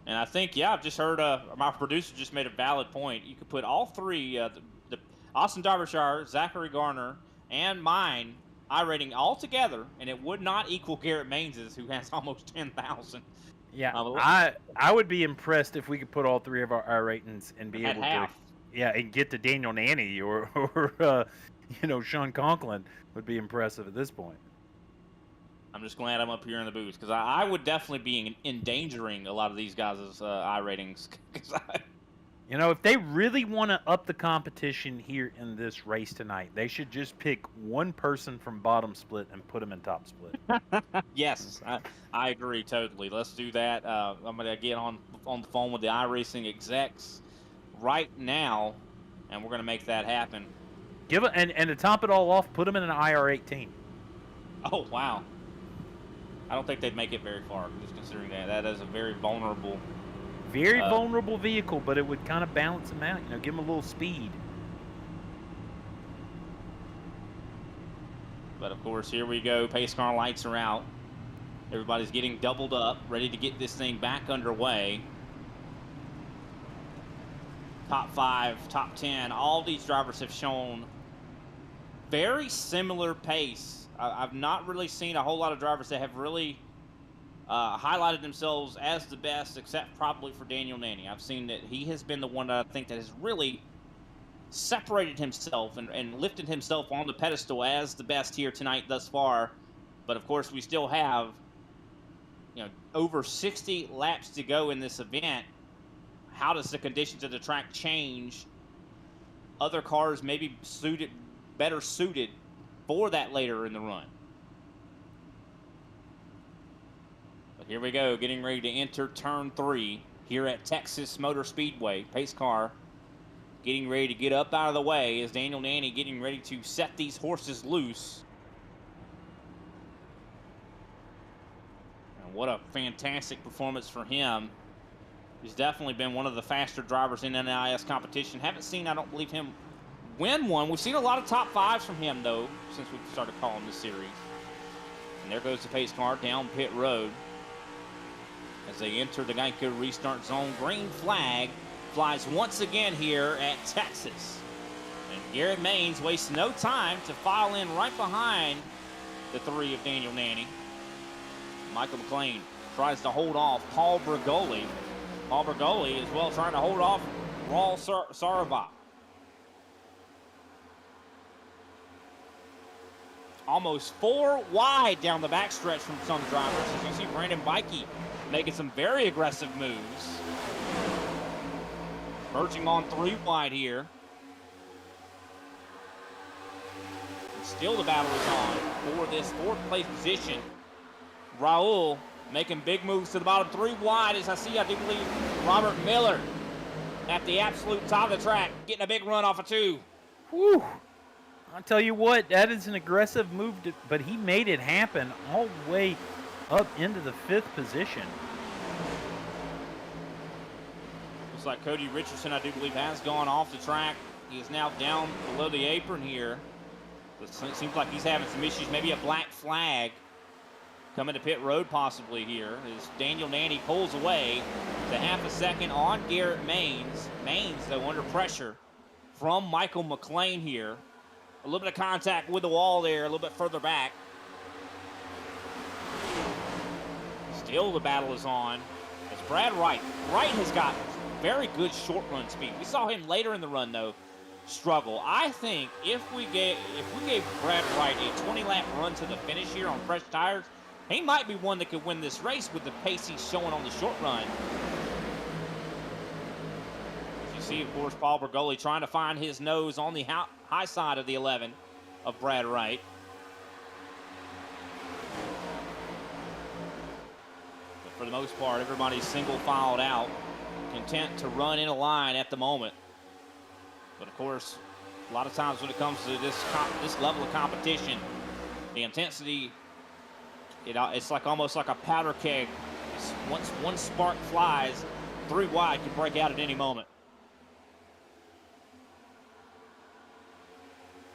And I think, I've just heard my producer just made a valid point. You could put all three, the Austin Derbyshire, Zachary Garner, and mine iRating all together, and it would not equal Garrett Mains's, who has almost 10,000. Yeah, I would be impressed if we could put all three of our iRatings and be able to, and get to Daniel Nanny or Sean Conklin would be impressive at this point. I'm just glad I'm up here in the booth because I would definitely be endangering a lot of these guys' iRatings. If they really want to up the competition here in this race tonight, they should just pick one person from bottom split and put them in top split. Yes, I agree totally. Let's do that. I'm going to get on the phone with the iRacing execs right now, and we're going to make that happen. And to top it all off, put them in an IR-18. Oh, wow. I don't think they'd make it very far, just considering that is a very vulnerable vehicle, but it would kind of balance them out, give them a little speed. But of course, here we go. Pace car lights are out. Everybody's getting doubled up, ready to get this thing back underway. Top 5, top 10, all these drivers have shown very similar pace. I've not really seen a whole lot of drivers that have really highlighted themselves as the best, except probably for Daniel Nanny. I've seen that he has been the one that I think that has really separated himself and lifted himself on the pedestal as the best here tonight thus far. But of course, we still have over 60 laps to go in this event. How does the conditions of the track change? Other cars may be better suited for that later in the run. But here we go, getting ready to enter turn 3 here at Texas Motor Speedway. Pace car getting ready to get up out of the way as Daniel Nanny getting ready to set these horses loose. And what a fantastic performance for him. He's definitely been one of the faster drivers in NIS competition. Haven't seen, I don't believe, him win one. We've seen a lot of top 5s from him, though, since we've started calling this series. And there goes the pace car down pit road as they enter the Geico restart zone. Green flag flies once again here at Texas. And Garrett Maines wastes no time to file in right behind the 3 of Daniel Nanny. Michael McLean tries to hold off Paul Bergoli. Paul Bergoli as well trying to hold off Raul Sarabach. Almost 4 wide down the backstretch from some drivers. As you see Brandon Bikey making some very aggressive moves. Merging on 3 wide here. And still the battle is on for this 4th place position. Raul making big moves to the bottom, 3 wide, as I do believe, Robert Miller at the absolute top of the track, getting a big run off of 2. Whew. I'll tell you what, that is an aggressive move, but he made it happen all the way up into the 5th position. Looks like Cody Richardson, I do believe, has gone off the track. He is now down below the apron here. It seems like he's having some issues, maybe a black flag coming to pit road possibly here as Daniel Nanny pulls away to half a second on Garrett Maines. Maines, though, under pressure from Michael McLean here. A little bit of contact with the wall there, a little bit further back. Still the battle is on. It's Brad Wright. Wright has got very good short run speed. We saw him later in the run, though, struggle. I think if we gave Brad Wright a 20-lap run to the finish here on fresh tires, he might be one that could win this race with the pace he's showing on the short run. As you see, of course, Paul Bergoli trying to find his nose on the high side of the 11 of Brad Wright. But for the most part, everybody's single filed out, content to run in a line at the moment. But of course, a lot of times when it comes to this level of competition, the intensity, it's like almost like a powder keg. Once one spark flies, 3 wide can break out at any moment.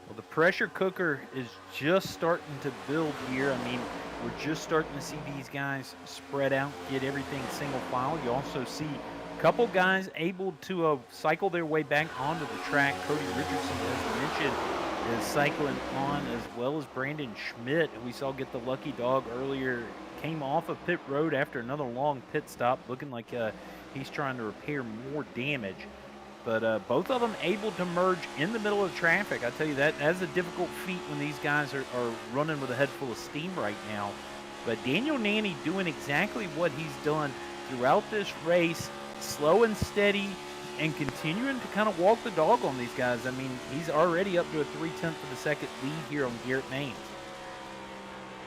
Well, the pressure cooker is just starting to build here. I mean, we're just starting to see these guys spread out, get everything single file. You also see a couple guys able to cycle their way back onto the track. Cody Richardson, as mentioned, is cycling on, as well as Brandon Schmidt, who we saw get the lucky dog earlier, came off of pit road after another long pit stop, looking like he's trying to repair more damage. But both of them able to merge in the middle of traffic. I tell you, that's a difficult feat when these guys are running with a head full of steam right now. But Daniel Nanny doing exactly what he's done throughout this race, slow and steady, and continuing to kind of walk the dog on these guys. I mean, he's already up to a 0.3 of a second lead here on Garrett Maines.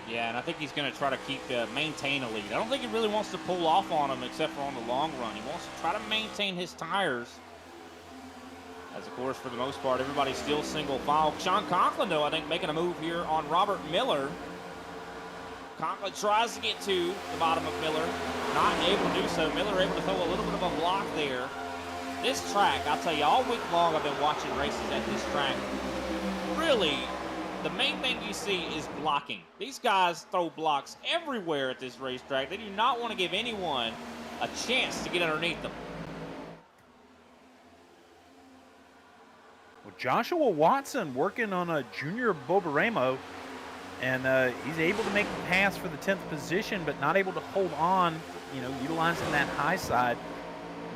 Yeah, and I think he's going to try to maintain a lead. I don't think he really wants to pull off on him except for on the long run. He wants to try to maintain his tires. As, of course, for the most part, everybody's still single file. Sean Conklin, though, I think making a move here on Robert Miller. Conklin tries to get to the bottom of Miller. Not able to do so. Miller able to throw a little bit of a block there. This track, I'll tell you, all week long I've been watching races at this track. Really, the main thing you see is blocking. These guys throw blocks everywhere at this racetrack. They do not want to give anyone a chance to get underneath them. Well, Joshua Watson working on a Junior Bobaremo, and he's able to make the pass for the 10th position, but not able to hold on, utilizing that high side.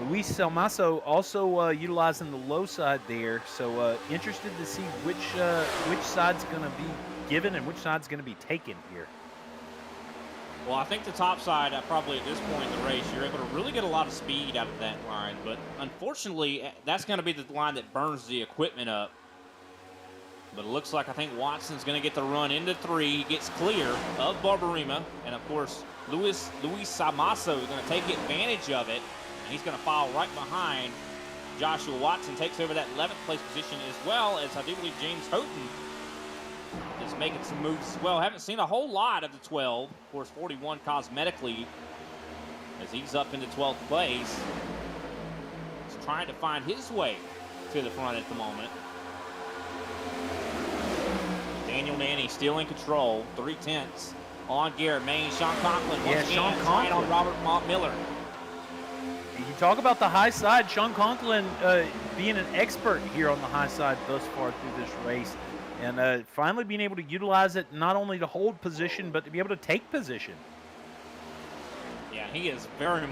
Luis Salmaso also utilizing the low side there, so interested to see which side's going to be given and which side's going to be taken here. Well, I think the top side, probably at this point in the race, you're able to really get a lot of speed out of that line, but unfortunately, that's going to be the line that burns the equipment up. But it looks like I think Watson's going to get the run into 3. He gets clear of Barbarima, and of course, Luis Salmaso is going to take advantage of it. And he's going to file right behind Joshua Watson, takes over that 11th place position, as well as I do believe James Houghton is making some moves as well. Haven't seen a whole lot of the 12. Of course, 41 cosmetically as he's up into 12th place. He's trying to find his way to the front at the moment. Daniel Nanny still in control, 0.3 on Garrett Maines. Sean Conklin once again trying on Robert Miller. You talk about the high side. Sean Conklin being an expert here on the high side thus far through this race, and finally being able to utilize it not only to hold position, but to be able to take position. Yeah, he is very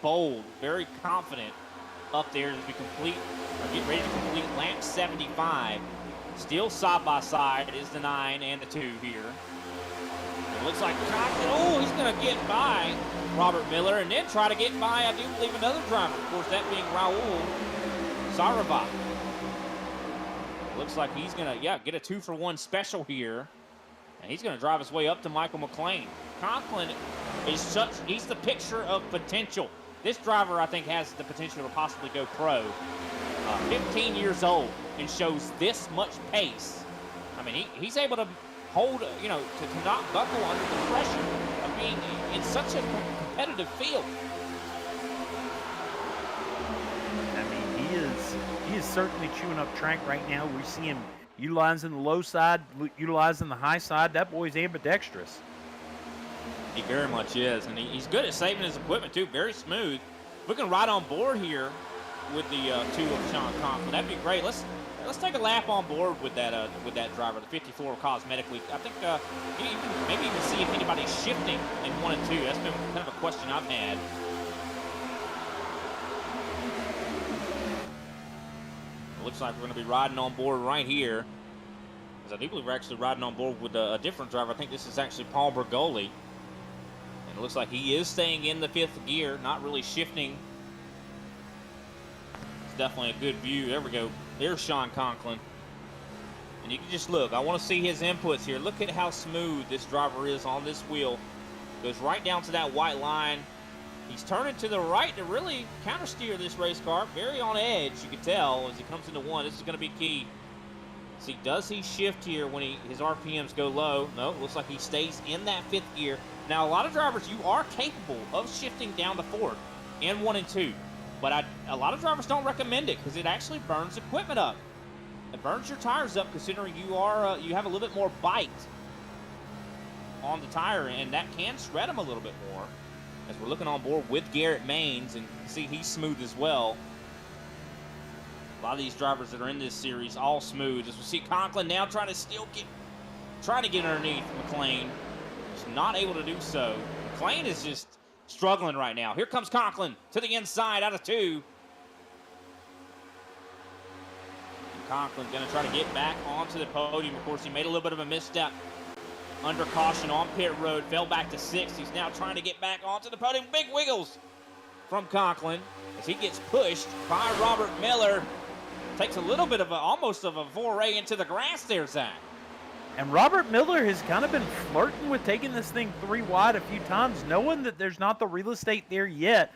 bold, very confident up there as we get ready to complete lap 75. Still side by side is the 9 and the 2 here. It looks like Conklin, oh, he's going to get by Robert Miller and then try to get by, I do believe, another driver. Of course, that being Raul Sarava. Looks like he's going to, get a 2-for-1 special here. And he's going to drive his way up to Michael McLean. Conklin is he's the picture of potential. This driver, I think, has the potential to possibly go pro. 15 years old and shows this much pace. I mean, he's able to hold, to not buckle under the pressure of being in such a competitive field. I mean, he is certainly chewing up track right now. We see him utilizing the low side, utilizing the high side. That boy's ambidextrous. He very much is, and he's good at saving his equipment too. Very smooth. We can ride on board here with the 2 of Sean Conklin. That'd be great. Let's take a lap on board with that driver, the 54 cosmetically. I think maybe even see if anybody's shifting in 1 and 2. That's been kind of a question I've had. It looks like we're going to be riding on board right here. Because I do believe we're actually riding on board with a different driver. I think this is actually Paul Bergoli. And it looks like he is staying in the 5th gear, not really shifting. It's definitely a good view. There we go. There's Sean Conklin. And you can just look. I want to see his inputs here. Look at how smooth this driver is on this wheel. Goes right down to that white line. He's turning to the right to really countersteer this race car. Very on edge, you can tell, as he comes into 1. This is going to be key. See, does he shift here when his RPMs go low? No, looks like he stays in that 5th gear. Now, a lot of drivers, you are capable of shifting down to 4th in 1 and 2. But a lot of drivers don't recommend it because it actually burns equipment up. It burns your tires up, considering you have a little bit more bite on the tire, and that can shred them a little bit more. As we're looking on board with Garrett Maines, and see he's smooth as well. A lot of these drivers that are in this series, all smooth. As we see Conklin now trying to get underneath McLean. He's not able to do so. McLean is just struggling right now. Here comes Conklin to the inside out of 2. And Conklin going to try to get back onto the podium. Of course, he made a little bit of a misstep under caution on pit road, fell back to 6th. He's now trying to get back onto the podium. Big wiggles from Conklin as he gets pushed by Robert Miller. Takes a little bit of almost of a foray into the grass there, Zach. And Robert Miller has kind of been flirting with taking this thing 3 wide a few times, knowing that there's not the real estate there yet.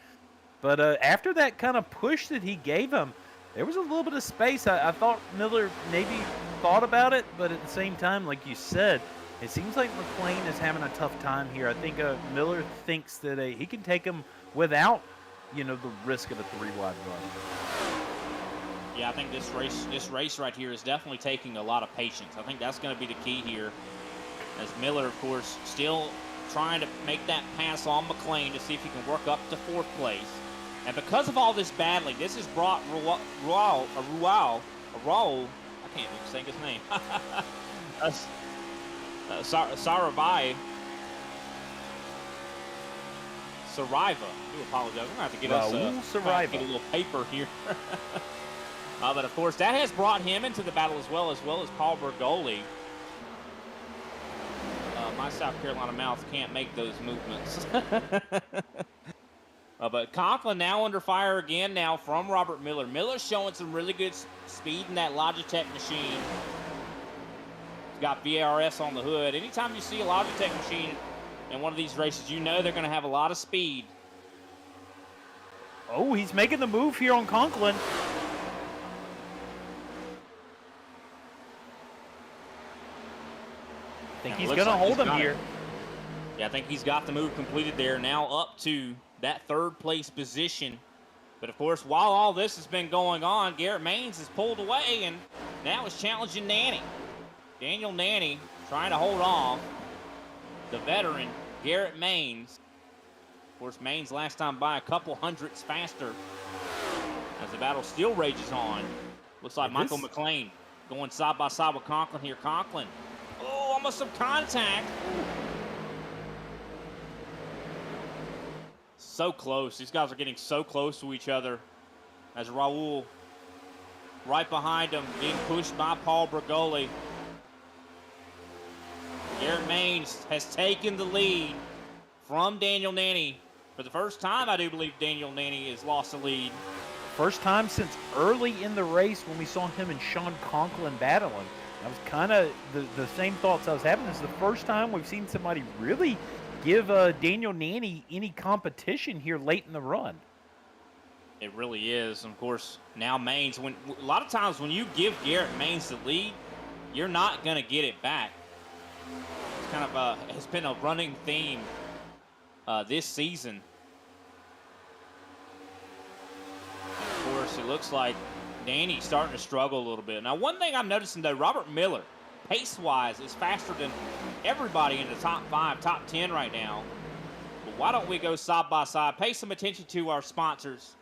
But after that kind of push that he gave him, there was a little bit of space. I thought Miller maybe thought about it, but at the same time, like you said, it seems like McLean is having a tough time here. I think Miller thinks that he can take him without, the risk of a 3 wide run. Yeah, I think this race right here is definitely taking a lot of patience. I think that's going to be the key here. As Miller, of course, still trying to make that pass on McLean to see if he can work up to 4th place. And because of all this battling, this has brought Raul, I can't even say his name. Sariva. I do apologize. We're going to have to get get a little paper here. But of course, that has brought him into the battle as well as Paul Bergoli. My South Carolina mouth can't make those movements. But Conklin now under fire again now from Robert Miller. Miller's showing some really good speed in that Logitech machine. He's got VRS on the hood. Anytime you see a Logitech machine in one of these races, you know they're going to have a lot of speed. Oh, he's making the move here on Conklin. I think he's going to hold him here. Yeah, I think he's got the move completed there. Now up to that 3rd place position. But of course, while all this has been going on, Garrett Maines has pulled away and now is challenging Nanny. Daniel Nanny trying to hold off the veteran Garrett Maines. Of course, Maines last time by a couple hundredths faster as the battle still rages on. Looks like Michael McLean going side by side with Conklin here. Conklin, oh, almost some contact. So close. These guys are getting so close to each other as Raul right behind him being pushed by Paul Bergoli. Garrett Maines has taken the lead from Daniel Nanny. For the first time, I do believe Daniel Nanny has lost the lead. First time since early in the race when we saw him and Sean Conklin battling. That was kind of the same thoughts I was having. This is the first time we've seen somebody really give Daniel Nanny any competition here late in the run. It really is. And of course, now Maines, a lot of times when you give Garrett Maines the lead, you're not going to get it back. It's kind of has been a running theme this season. And of course, it looks like Danny's starting to struggle a little bit. Now, one thing I'm noticing, though, Robert Miller, pace-wise, is faster than everybody in the top 5, top 10 right now. But why don't we go side by side? Pay some attention to our sponsors.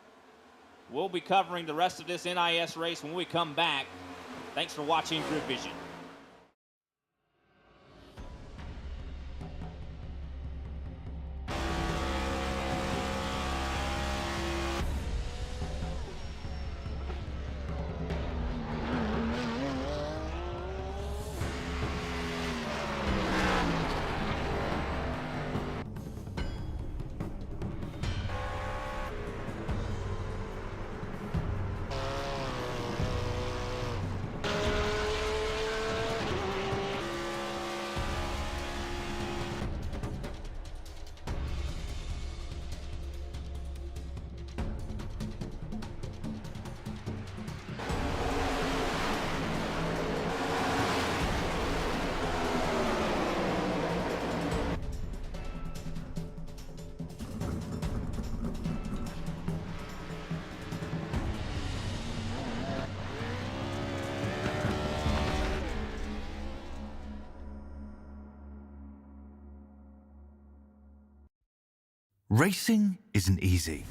We'll be covering the rest of this NIS race when we come back. Thanks for watching GridVision. Racing isn't easy,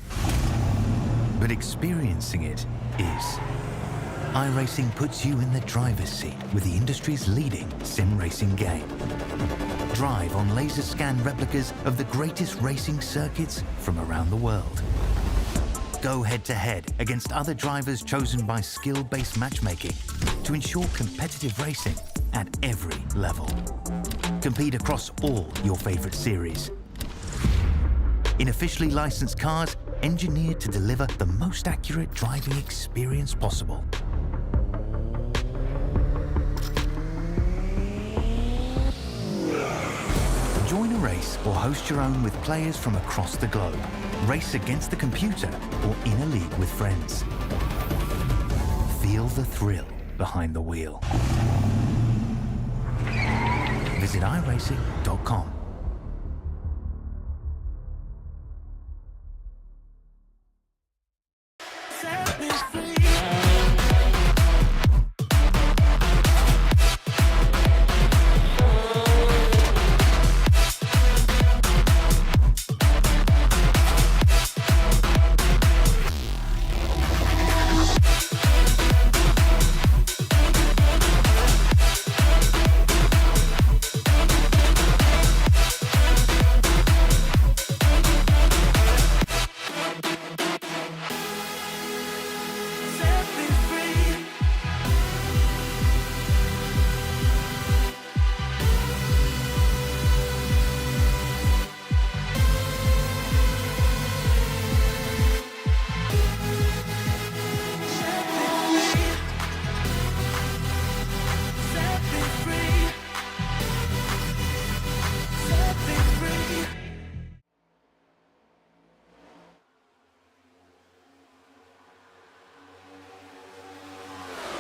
but experiencing it is. iRacing puts you in the driver's seat with the industry's leading sim racing game. Drive on laser scan replicas of the greatest racing circuits from around the world. Go head-to-head against other drivers chosen by skill-based matchmaking to ensure competitive racing at every level. Compete across all your favorite series in officially licensed cars engineered to deliver the most accurate driving experience possible. Join a race or host your own with players from across the globe. Race against the computer or in a league with friends. Feel the thrill behind the wheel. Visit iRacing.com.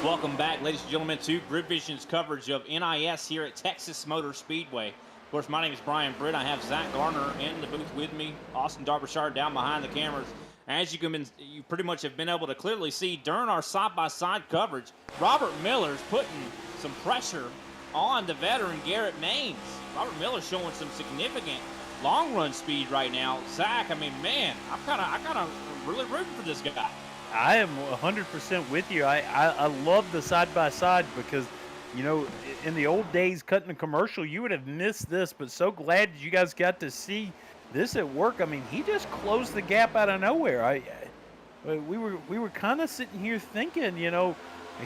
Welcome back, ladies and gentlemen, to GridVision's coverage of NIS here at Texas Motor Speedway. Of course, my name is Brian Britt. I have Zach Garner in the booth with me, Austin Darbyshire down behind the cameras. As you pretty much have been able to clearly see during our side-by-side coverage, Robert Miller's putting some pressure on the veteran Garrett Maines. Robert Miller's showing some significant long-run speed right now. Zach, I mean, man, I'm kind of really rooting for this guy. I am 100% with you. I love the side-by-side because, you know, in the old days cutting a commercial, you would have missed this, but so glad you guys got to see this at work. I mean, he just closed the gap out of nowhere. We were kind of sitting here thinking, you know,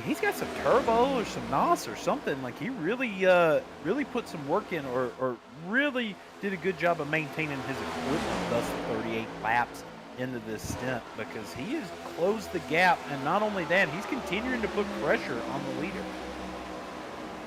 He's got some turbo or some NOS or something. Like he really, really put some work in, or really did a good job of maintaining his equipment. Thus, the 38 laps into this stint, because he has closed the gap, and not only that, he's continuing to put pressure on the leader.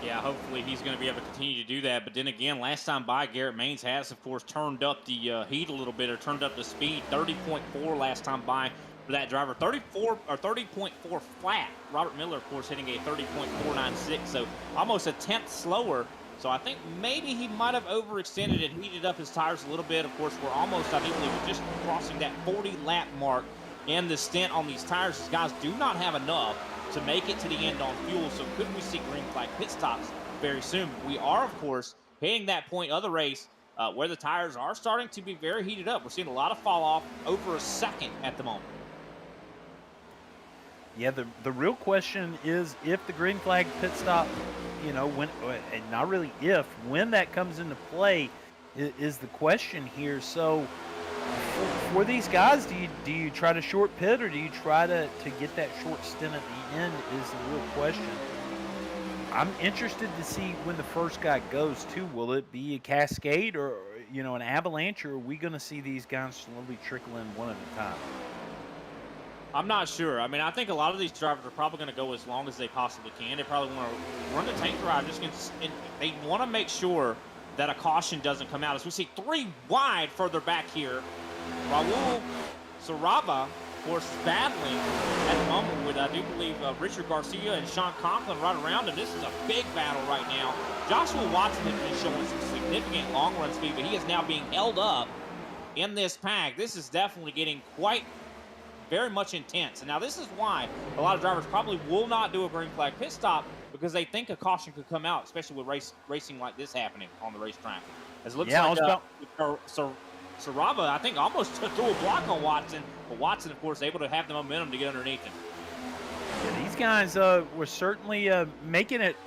Yeah, hopefully he's going to be able to continue to do that. But then again, last time by, Garrett Maines has, of course, turned up the heat a little bit, or turned up the speed. 30.4 last time by for that driver. 34 or 30.4 flat. Robert Miller, of course, hitting a 30.496, so almost a tenth slower. So I think maybe he might have overextended and heated up his tires a little bit. Of course, we're almost, I think, just crossing that 40 lap mark in the stint on these tires. These guys do not have enough to make it to the end on fuel, so could we see green flag pit stops very soon? We are, of course, hitting that point of the race where the tires are starting to be very heated up. We're seeing a lot of fall off, over a second at the moment. Yeah, the real question is if the green flag pit stop, you know, when, and not really if, when that comes into play is the question here. So for these guys, do you try to short pit, or do you try to get that short stint at the end is the real question. I'm interested to see when the first guy goes too. Will it be a cascade or, you know, an avalanche, or are we going to see these guys slowly trickle in one at a time? I'm not sure. I mean, I think a lot of these drivers are probably going to go as long as they possibly can. They probably want to run the tank drive, and they want to make sure that a caution doesn't come out. As we see 3 wide further back here, Raul Saraba, of course, is battling at the moment with, I do believe, Richard Garcia and Sean Conklin right around him. This is a big battle right now. Joshua Watson has been showing some significant long-run speed, but he is now being held up in this pack. This is definitely getting very much intense. And now this is why a lot of drivers probably will not do a green flag pit stop, because they think a caution could come out, especially with racing like this happening on the racetrack. As it looks like Saraba, I think, almost threw a block on Watson, but Watson, of course, able to have the momentum to get underneath him. Yeah, these guys were certainly making it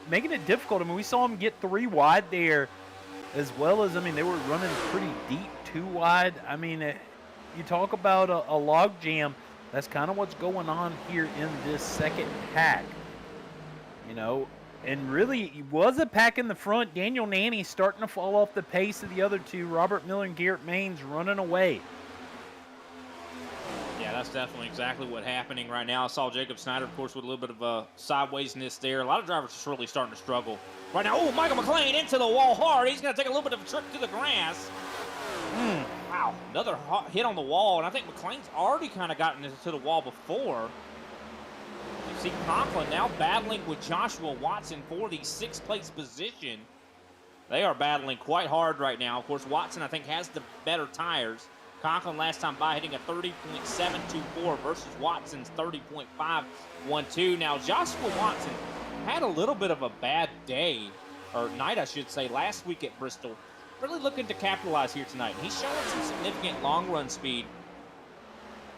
difficult. I mean, we saw them get 3 wide there, as well as, I mean, they were running pretty deep 2 wide. I mean, you talk about a log jam. That's kind of what's going on here in this second pack, you know. And really, it was a pack in the front. Daniel Nanny starting to fall off the pace of the other two. Robert Miller and Garrett Maines running away. Yeah, that's definitely exactly what's happening right now. I saw Jacob Snyder, of course, with a little bit of a sidewaysness there. A lot of drivers are really starting to struggle right now. Oh, Michael McLean into the wall hard. He's going to take a little bit of a trip to the grass. Wow, another hit on the wall, and I think McLean's already kind of gotten into the wall before. You see Conklin now battling with Joshua Watson for the 6th place position. They are battling quite hard right now. Of course, Watson, I think, has the better tires. Conklin last time by hitting a 30.724 versus Watson's 30.512. Now, Joshua Watson had a little bit of a bad day, or night, I should say, last week at Bristol. Really looking to capitalize here tonight. He's showing some significant long-run speed,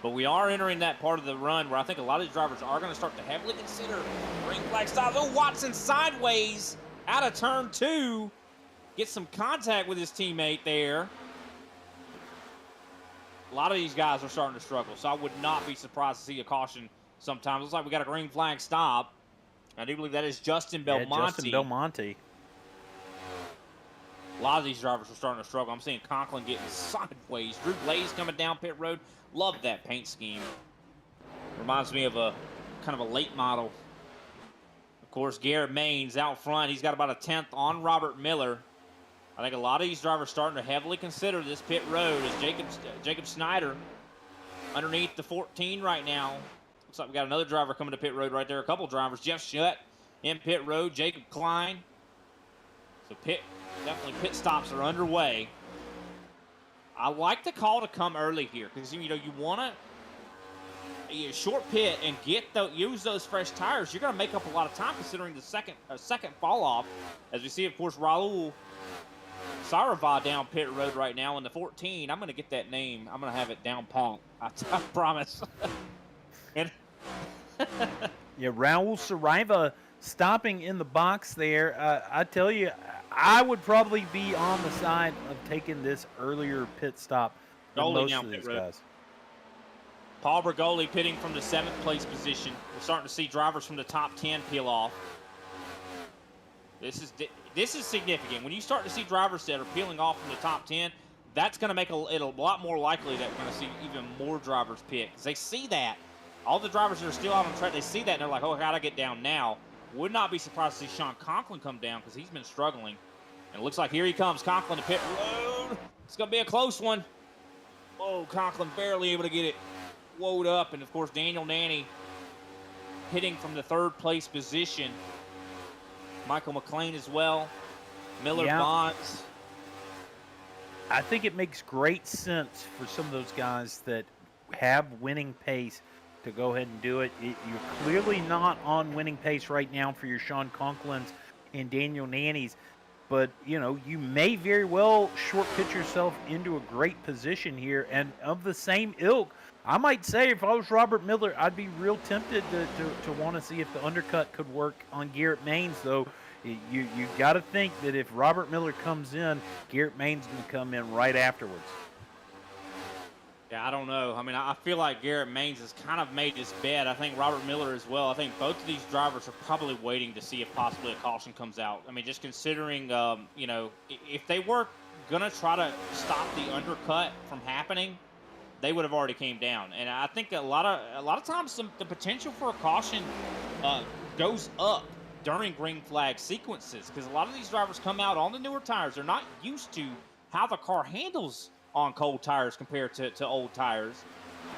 but we are entering that part of the run where I think a lot of these drivers are going to start to heavily consider green flag stops. Oh, Watson sideways out of turn 2. Gets some contact with his teammate there. A lot of these guys are starting to struggle, so I would not be surprised to see a caution sometimes. Looks like we got a green flag stop. I do believe that is Justin Belmonte. Yeah, Justin Belmonte. A lot of these drivers are starting to struggle. I'm seeing Conklin getting sideways. Drew Blaze coming down pit road. Love that paint scheme. Reminds me of a kind of a late model. Of course, Garrett Maines out front. He's got about a 10th on Robert Miller. I think a lot of these drivers starting to heavily consider this pit road as Jacob Snyder underneath the 14 right now. Looks like we got another driver coming to pit road right there. A couple drivers. Jeff Shutt in pit road. Jacob Klein. So definitely pit stops are underway. I like the call to come early here because, you know, you want to short pit and use those fresh tires. You're going to make up a lot of time considering the second fall off. As we see, of course, Raul Sarava down pit road right now in the 14. I'm going to get that name. I'm going to have it down pat. I promise. And yeah, Raul Saraiva stopping in the box there. I tell you, I would probably be on the side of taking this earlier pit stop than most of these guys. Paul Bergoli pitting from the 7th place position. We're starting to see drivers from the top 10 peel off. This is significant. When you start to see drivers that are peeling off from the top 10, that's going to make it a lot more likely that we're going to see even more drivers pit. Because they see that. All the drivers that are still out on track, they see that, and they're like, oh, I got to get down now. Would not be surprised to see Sean Conklin come down because he's been struggling. And it looks like here he comes, Conklin to pit road. It's going to be a close one. Oh, Conklin barely able to get it woed up. And, of course, Daniel Nanny hitting from the 3rd place position. Michael McLean as well. Miller Bonds. I think it makes great sense for some of those guys that have winning pace to go ahead and do it. You're clearly not on winning pace right now for your Sean Conklins and Daniel Nannies, but you may very well short pitch yourself into a great position here. And of the same ilk, I might say if I was Robert Miller, I'd be real tempted to want to see if the undercut could work on Garrett Maines, though. You got to think that if Robert Miller comes in, Garrett Maines going to come in right afterwards. Yeah, I don't know. I mean, I feel like Garrett Maines has kind of made his bed. I think Robert Miller as well. I think both of these drivers are probably waiting to see if possibly a caution comes out. I mean, just considering, if they were going to try to stop the undercut from happening, they would have already came down. And I think a lot of times the potential for a caution goes up during green flag sequences because a lot of these drivers come out on the newer tires. They're not used to how the car handles on cold tires compared to old tires.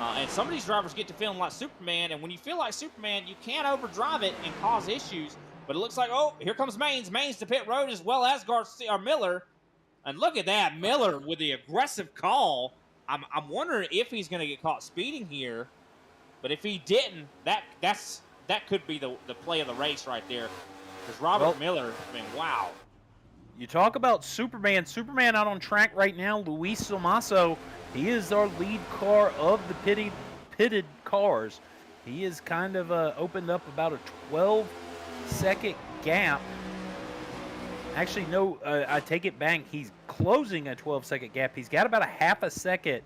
And some of these drivers get to feeling like Superman, and when you feel like Superman, you can't overdrive it and cause issues. But it looks like, oh, here comes Maines. Maines to pit road as well as Garcia or Miller. And look at that, Miller with the aggressive call. I'm wondering if he's going to get caught speeding here. But if he didn't, that could be the play of the race right there. Because Robert Miller, I mean, wow. You talk about Superman. Superman out on track right now. Luis Somaso, he is our lead car of the pitted cars. He has kind of opened up about a 12-second gap. Actually, no, I take it back. He's closing a 12-second gap. He's got about a half a second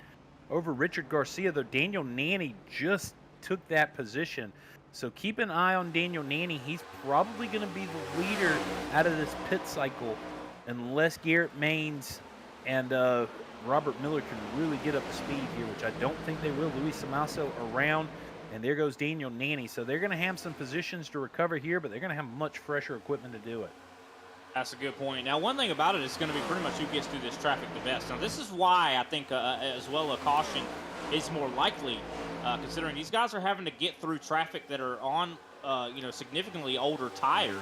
over Richard Garcia, though Daniel Nanny just took that position. So keep an eye on Daniel Nanny. He's probably going to be the leader out of this pit cycle unless Garrett Maines and Robert Miller can really get up to speed here, which I don't think they will. Luis Somaso around, and there goes Daniel Nanny. So they're going to have some positions to recover here, but they're going to have much fresher equipment to do it. That's a good point. Now, one thing about it is going to be pretty much who gets through this traffic the best. Now, this is why I think as well a caution is more likely, considering these guys are having to get through traffic that are on significantly older tires.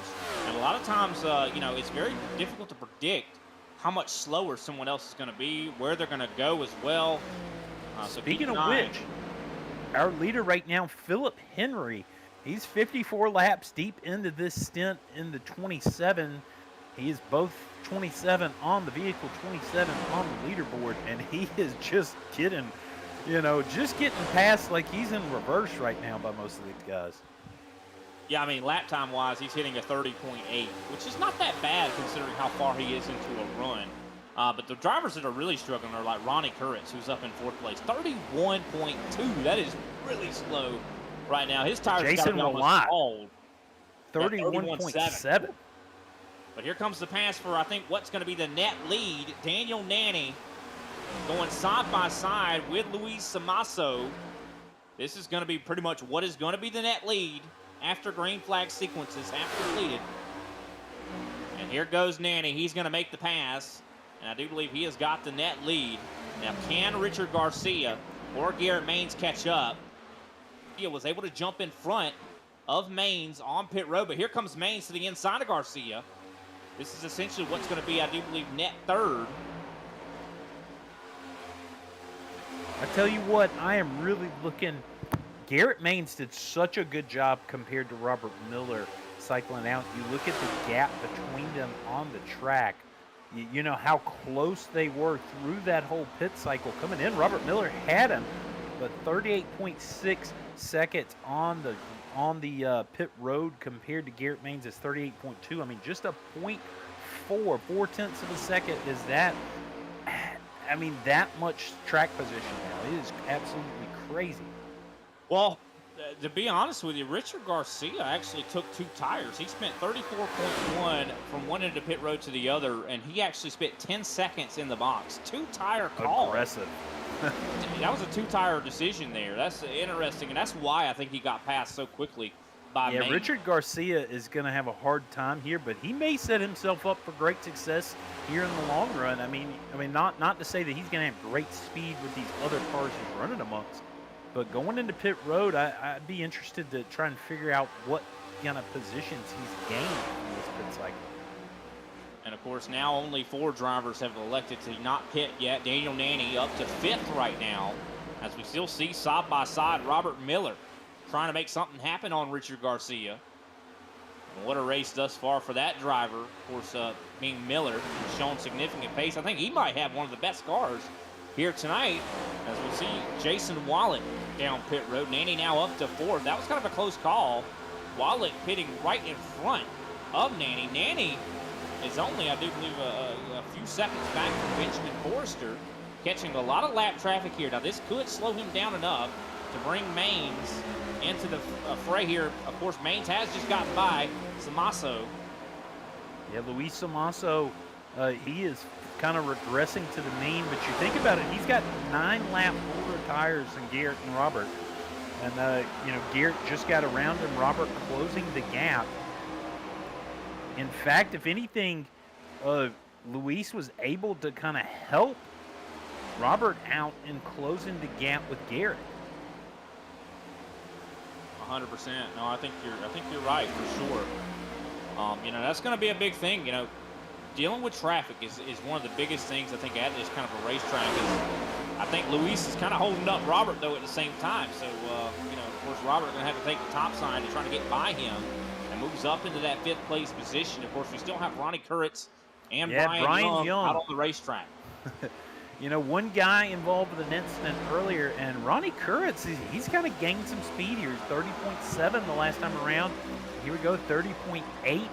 And a lot of times, it's very difficult to predict how much slower someone else is going to be, where they're going to go as well. Speaking of which, our leader right now, Philip Henry, he's 54 laps deep into this stint in the 27. He is both 27 on the vehicle, 27 on the leaderboard, and he is just getting past like he's in reverse right now by most of these guys. Yeah, I mean, lap time-wise, he's hitting a 30.8, which is not that bad considering how far he is into a run. But the drivers that are really struggling are like Ronnie Kurtz, who's up in 4th place. 31.2, that is really slow right now. His tires got to be almost old. 31.7. But here comes the pass for, I think, what's going to be the net lead. Daniel Nanny going side by side with Luis Somaso. This is going to be pretty much what is going to be the net lead after green flag sequences have completed. And here goes Nanny. He's going to make the pass. And I do believe he has got the net lead. Now, can Richard Garcia or Garrett Maines catch up? He was able to jump in front of Maines on pit road. But here comes Maines to the inside of Garcia. This is essentially what's going to be, I do believe, net third. I tell you what, I am really looking. Garrett Maines did such a good job compared to Robert Miller cycling out. You look at the gap between them on the track. You know how close they were through that whole pit cycle. Coming in, Robert Miller had him, but 38.6 seconds on the pit road compared to Garrett Maines is 38.2. I mean, just a 0.4, 4/10 of a second is that. I mean, that much track position now. It is absolutely crazy. Well, to be honest with you, Richard Garcia actually took 2 tires. He spent 34.1 from one end of the pit road to the other, and he actually spent 10 seconds in the box. 2-tire call. Aggressive. That was a 2-tire decision there. That's interesting, and that's why I think he got passed so quickly by Yeah, Maine. Richard Garcia is going to have a hard time here, but he may set himself up for great success here in the long run. I mean, not to say that he's going to have great speed with these other cars he's running amongst, but going into pit road, I'd be interested to try and figure out what kind of positions he's gained in this pit cycle. And of course, now only 4 drivers have elected to not pit yet. Daniel Nanny up to 5th right now, as we still see side by side Robert Miller trying to make something happen on Richard Garcia. And what a race thus far for that driver. Of course, being Miller, shown significant pace. I think he might have one of the best cars here tonight, as we see Jason Wallet down pit road. Nanny now up to 4th. That was kind of a close call. Wallet pitting right in front of Nanny. Nanny is only, I do believe, a few seconds back from Benjamin Forrester, catching a lot of lap traffic here. Now, this could slow him down enough to bring Maines into the fray here. Of course, Maines has just gotten by Samasso. Yeah, Luis Samasso, he is kind of regressing to the mean, but you think about it, he's got 9 lap older tires than Garrett and Robert. And, Garrett just got around him, Robert closing the gap. In fact, if anything, Luis was able to kind of help Robert out in closing the gap with Garrett. 100%. No, I think you're right for sure. That's going to be a big thing. Dealing with traffic is one of the biggest things I think at this kind of a racetrack. I think Luis is kind of holding up Robert though at the same time. So of course Robert's going to have to take the top side to try to get by him, and moves up into that 5th place position. Of course, we still have Ronnie Kurtz and Brian Young out on the racetrack. One guy involved with an incident earlier, and Ronnie Kurtz, he's kind of gained some speed here. 30.7 the last time around. Here we go, 30.8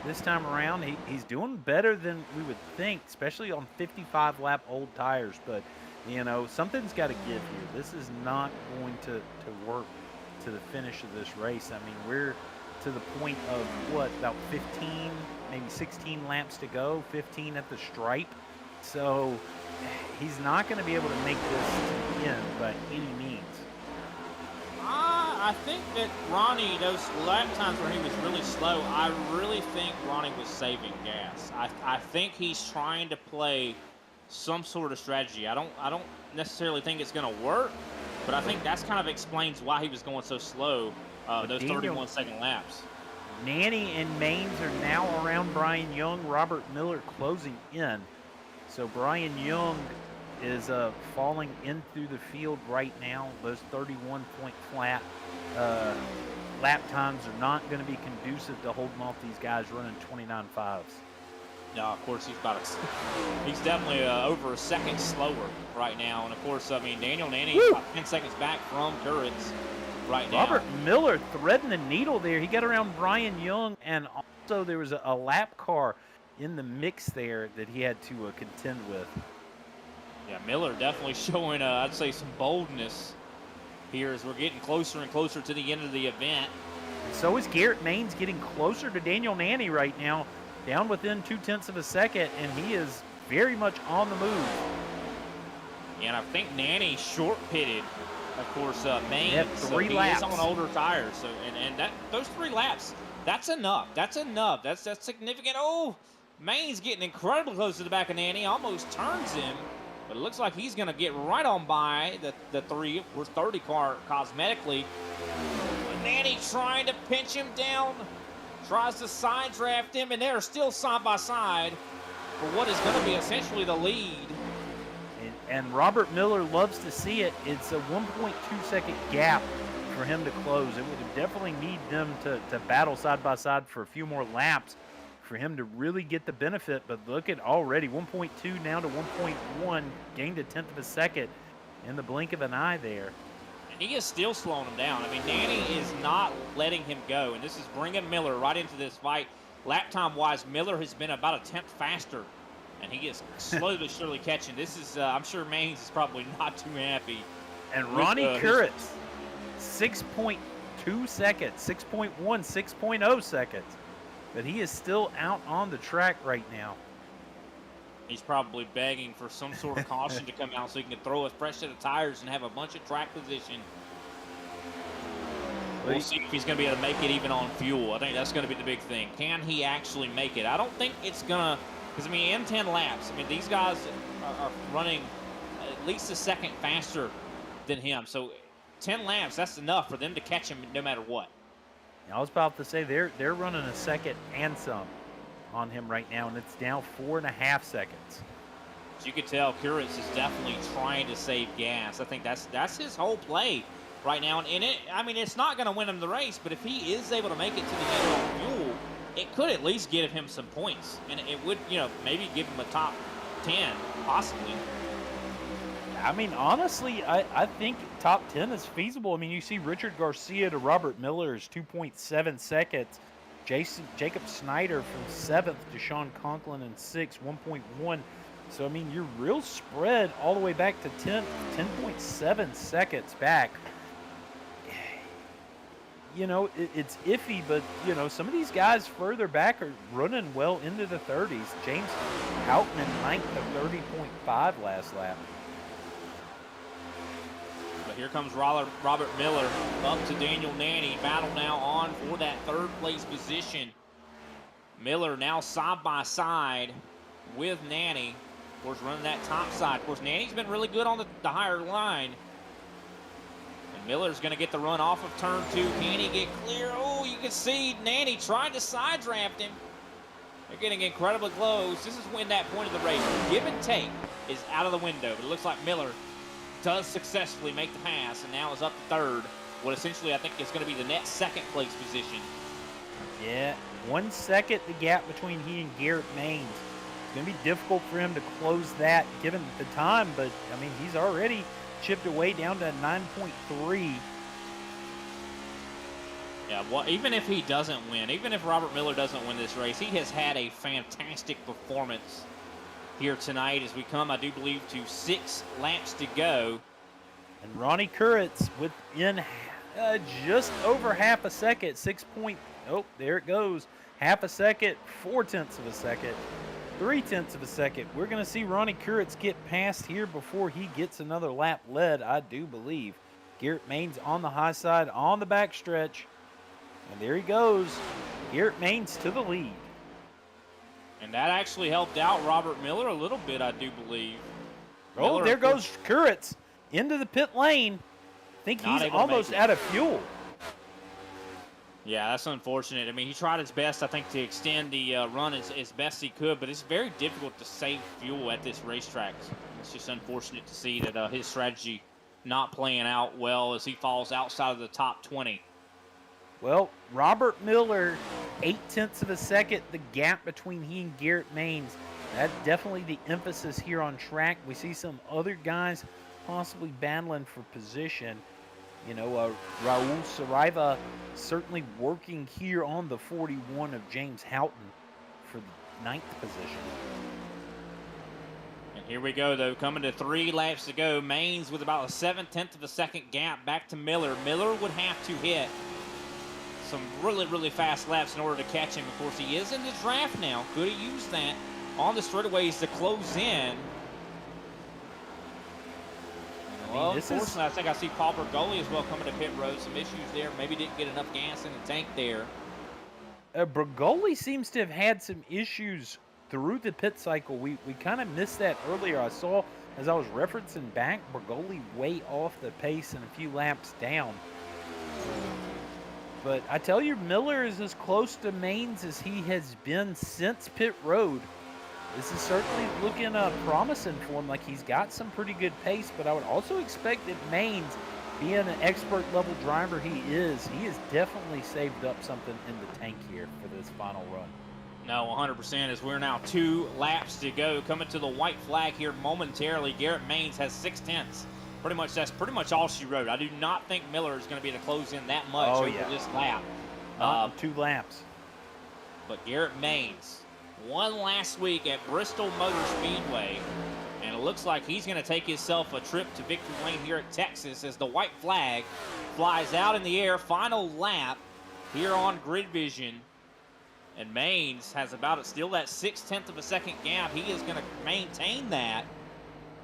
this time around. He's doing better than we would think, especially on 55-lap old tires. But, something's got to give here. This is not going to work to the finish of this race. I mean, we're to the point of, about 15, maybe 16 laps to go, 15 at the stripe. So he's not going to be able to make this to the end by any means. I think that Ronnie, those lap times where he was really slow, I really think Ronnie was saving gas. I think he's trying to play some sort of strategy. I don't necessarily think it's going to work, but I think that's kind of explains why he was going so slow those 31-second laps. Nanny and Maines are now around Brian Young, Robert Miller closing in. So Brian Young is falling in through the field right now. Those 31-point flat lap times are not going to be conducive to holding off these guys running 29.5s. No, of course, he's definitely over a second slower right now. And, of course, Daniel Nanny is about 10 seconds back from Kurtz right now. Robert Miller threading the needle there. He got around Brian Young, and also there was a lap car in the mix there that he had to contend with. Yeah, Miller definitely showing, I'd say, some boldness here as we're getting closer and closer to the end of the event. And so is Garrett Maines getting closer to Daniel Nanny right now, down within 0.2 of a second, and he is very much on the move. And I think Nanny short pitted, of course, Maines. Yep, 3 laps. He is on older tires, so and that those 3 laps, that's enough. That's enough. That's significant. Oh, Maines getting incredibly close to the back of Nanny, almost turns him, but it looks like he's going to get right on by the 3, of course, 30 car cosmetically. But Nanny trying to pinch him down, tries to side draft him, and they're still side by side for what is going to be essentially the lead. And Robert Miller loves to see it. It's a 1.2-second gap for him to close. It would definitely need them to battle side by side for a few more laps for him to really get the benefit. But look at already 1.2 now to 1.1, gained a 1/10 of a second in the blink of an eye there. And he is still slowing him down. Nanny is not letting him go, and this is bringing Miller right into this fight. Lap time-wise, Miller has been about a 1/10 faster, and he is slowly but surely catching. This is, I'm sure Maines is probably not too happy. And Ronnie Kurtz 6.2 seconds, 6.1, 6.0 seconds. But he is still out on the track right now. He's probably begging for some sort of caution to come out so he can throw a fresh set of tires and have a bunch of track position. We'll see if he's going to be able to make it even on fuel. I think that's going to be the big thing. Can he actually make it? I don't think it's going to, because, I mean, in 10 laps, I mean, these guys are running at least a second faster than him. So 10 laps, that's enough for them to catch him no matter what. I was about to say they're running a second and some on him right now, and it's now 4.5 seconds. As you can tell, Kuritz is definitely trying to save gas. I think that's his whole play right now. And I mean, it's not going to win him the race, but if he is able to make it to the end on fuel, it could at least give him some points. And it would, you know, maybe give him a top 10, possibly. I mean, honestly, I think top 10 is feasible. I mean, you see Richard Garcia to Robert Miller is 2.7 seconds. Jacob Snyder from 7th to Sean Conklin in 6th, 1.1. So, I mean, you're real spread all the way back to 10.7 seconds back. You know, it's iffy, but, you know, some of these guys further back are running well into the 30s. James Outman, 9th to 30.5 last lap. But here comes Robert Miller up to Daniel Nanny. Battle now on for that third place position. Miller now side by side with Nanny. Of course, running that top side. Of course, Nanny's been really good on the higher line. And Miller's going to get the run off of turn 2. Can he get clear? Oh, you can see Nanny trying to side draft him. They're getting incredibly close. This is when that point of the race, give and take, is out of the window. But it looks like Miller does successfully make the pass, and now is up to third. What essentially I think is going to be the net second place position. Yeah, 1 second the gap between he and Garrett Maines. It's going to be difficult for him to close that given the time, but I mean, he's already chipped away down to 9.3. Yeah, well, even if he doesn't win, even if Robert Miller doesn't win this race, he has had a fantastic performance here tonight as we come, I do believe, to 6 laps to go. And Ronnie Kuritz within just over half a second, oh, there it goes. Half a second, 0.4 of a second, 0.3 of a second. We're going to see Ronnie Kuritz get past here before he gets another lap led, I do believe. Garrett Maines on the high side, on the back stretch. And there he goes. Garrett Maines to the lead. And that actually helped out Robert Miller a little bit, I do believe. Oh, Miller, there goes Kuritz into the pit lane. I think he's almost out of fuel. Yeah, that's unfortunate. I mean, he tried his best, I think, to extend the run as best he could, but it's very difficult to save fuel at this racetrack. It's just unfortunate to see that his strategy not playing out well as he falls outside of the top 20. Well, Robert Miller, 0.8 of a second, the gap between he and Garrett Maines. That's definitely the emphasis here on track. We see some other guys possibly battling for position. You know, Raul Saraiva certainly working here on the 41 of James Houghton for the 9th position. And here we go, though, coming to 3 laps to go. Maines with about a 0.7 of a second gap back to Miller. Miller would have to hit some really, really fast laps in order to catch him. Of course, he is in the draft now. Could he use that on the straightaways to close in? Well, unfortunately, I think I see Paul Bergoli as well coming to pit road. Some issues there. Maybe didn't get enough gas in the tank there. Bergoli seems to have had some issues through the pit cycle. We kind of missed that earlier. I saw, as I was referencing back, Bergoli way off the pace and a few laps down. But I tell you, Miller is as close to Maines as he has been since pit road. This is certainly looking promising for him. Like, he's got some pretty good pace, but I would also expect that Maines, being an expert level driver he has definitely saved up something in the tank here for this final run. No, 100%, as we're now 2 laps to go. Coming to the white flag here momentarily. Garrett Maines has 0.6. That's pretty much all she wrote. I do not think Miller is going to be able to close in that much over this lap. 2 laps. But Garrett Maines won last week at Bristol Motor Speedway and it looks like he's going to take himself a trip to victory lane here at Texas as the white flag flies out in the air. Final lap here on GridVision. And Maines has about still that 0.6 of a second gap. He is going to maintain that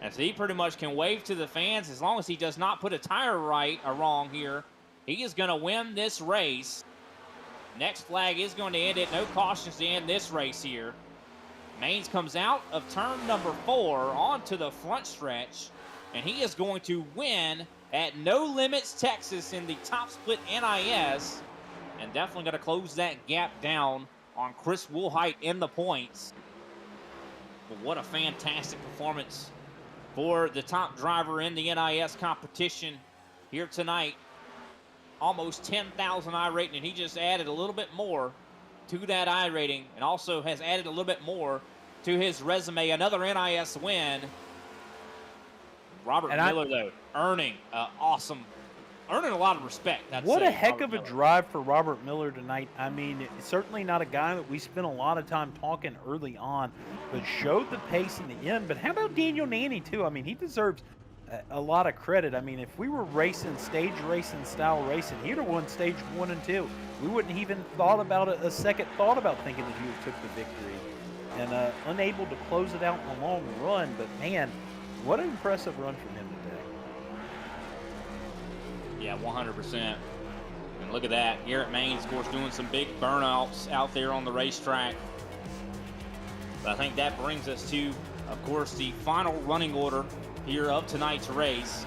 as he pretty much can wave to the fans as long as he does not put a tire right or wrong here. He is going to win this race. Next flag is going to end it. No cautions to end this race here. Maines comes out of turn number 4 onto the front stretch, and he is going to win at No Limits Texas in the top split NIS, and definitely going to close that gap down on Chris Woolhite in the points. But what a fantastic performance for the top driver in the NIS competition here tonight. Almost 10,000 iRating, and he just added a little bit more to that iRating, and also has added a little bit more to his resume. Another NIS win. Robert Miller, though, earning a lot of respect. What a heck of a drive for Robert Miller tonight. I mean, certainly not a guy that we spent a lot of time talking early on, but showed the pace in the end. But how about Daniel Nanny, too? I mean, he deserves a lot of credit. I mean, if we were racing, stage racing, style racing, he'd have won stage 1 and 2. We wouldn't even thought about a second thought about thinking that he took the victory. And unable to close it out in a long run, but man, what an impressive run from him today. Yeah, 100%. And look at that. Garrett Maines, of course, doing some big burnouts out there on the racetrack. But I think that brings us to, of course, the final running order here of tonight's race.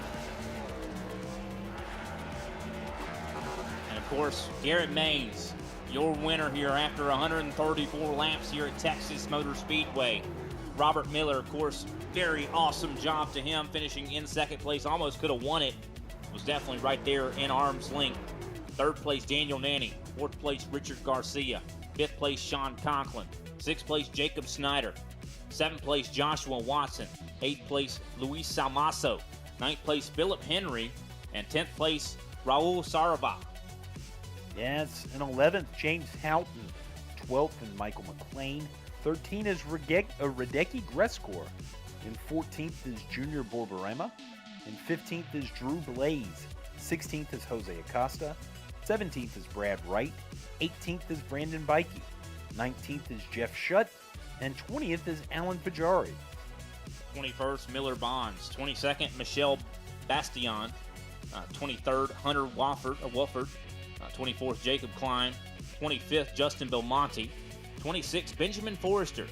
And of course, Garrett Maines, your winner here after 134 laps here at Texas Motor Speedway. Robert Miller, of course, very awesome job to him, finishing in second place. Almost could have won it. Was definitely right there in arm's length. Third place, Daniel Nanny. Fourth place, Richard Garcia. Fifth place, Sean Conklin. Sixth place, Jacob Snyder. Seventh place, Joshua Watson. Eighth place, Luis Salmaso. Ninth place, Philip Henry. And 10th place, Raul Sarabach. Yes, in 11th, James Houghton. 12th, and Michael McLean. 13th is Radecki Grescor. And 14th is Junior Borborema. And 15th is Drew Blaze. 16th is Jose Acosta. 17th is Brad Wright. 18th is Brandon Bikey. 19th is Jeff Shutt. And 20th is Alan Pajari. 21st, Miller Bonds. 22nd, Michelle Bastion. 23rd, Hunter Wofford. 24th, Jacob Klein. 25th, Justin Belmonte. 26th, Benjamin Forrester.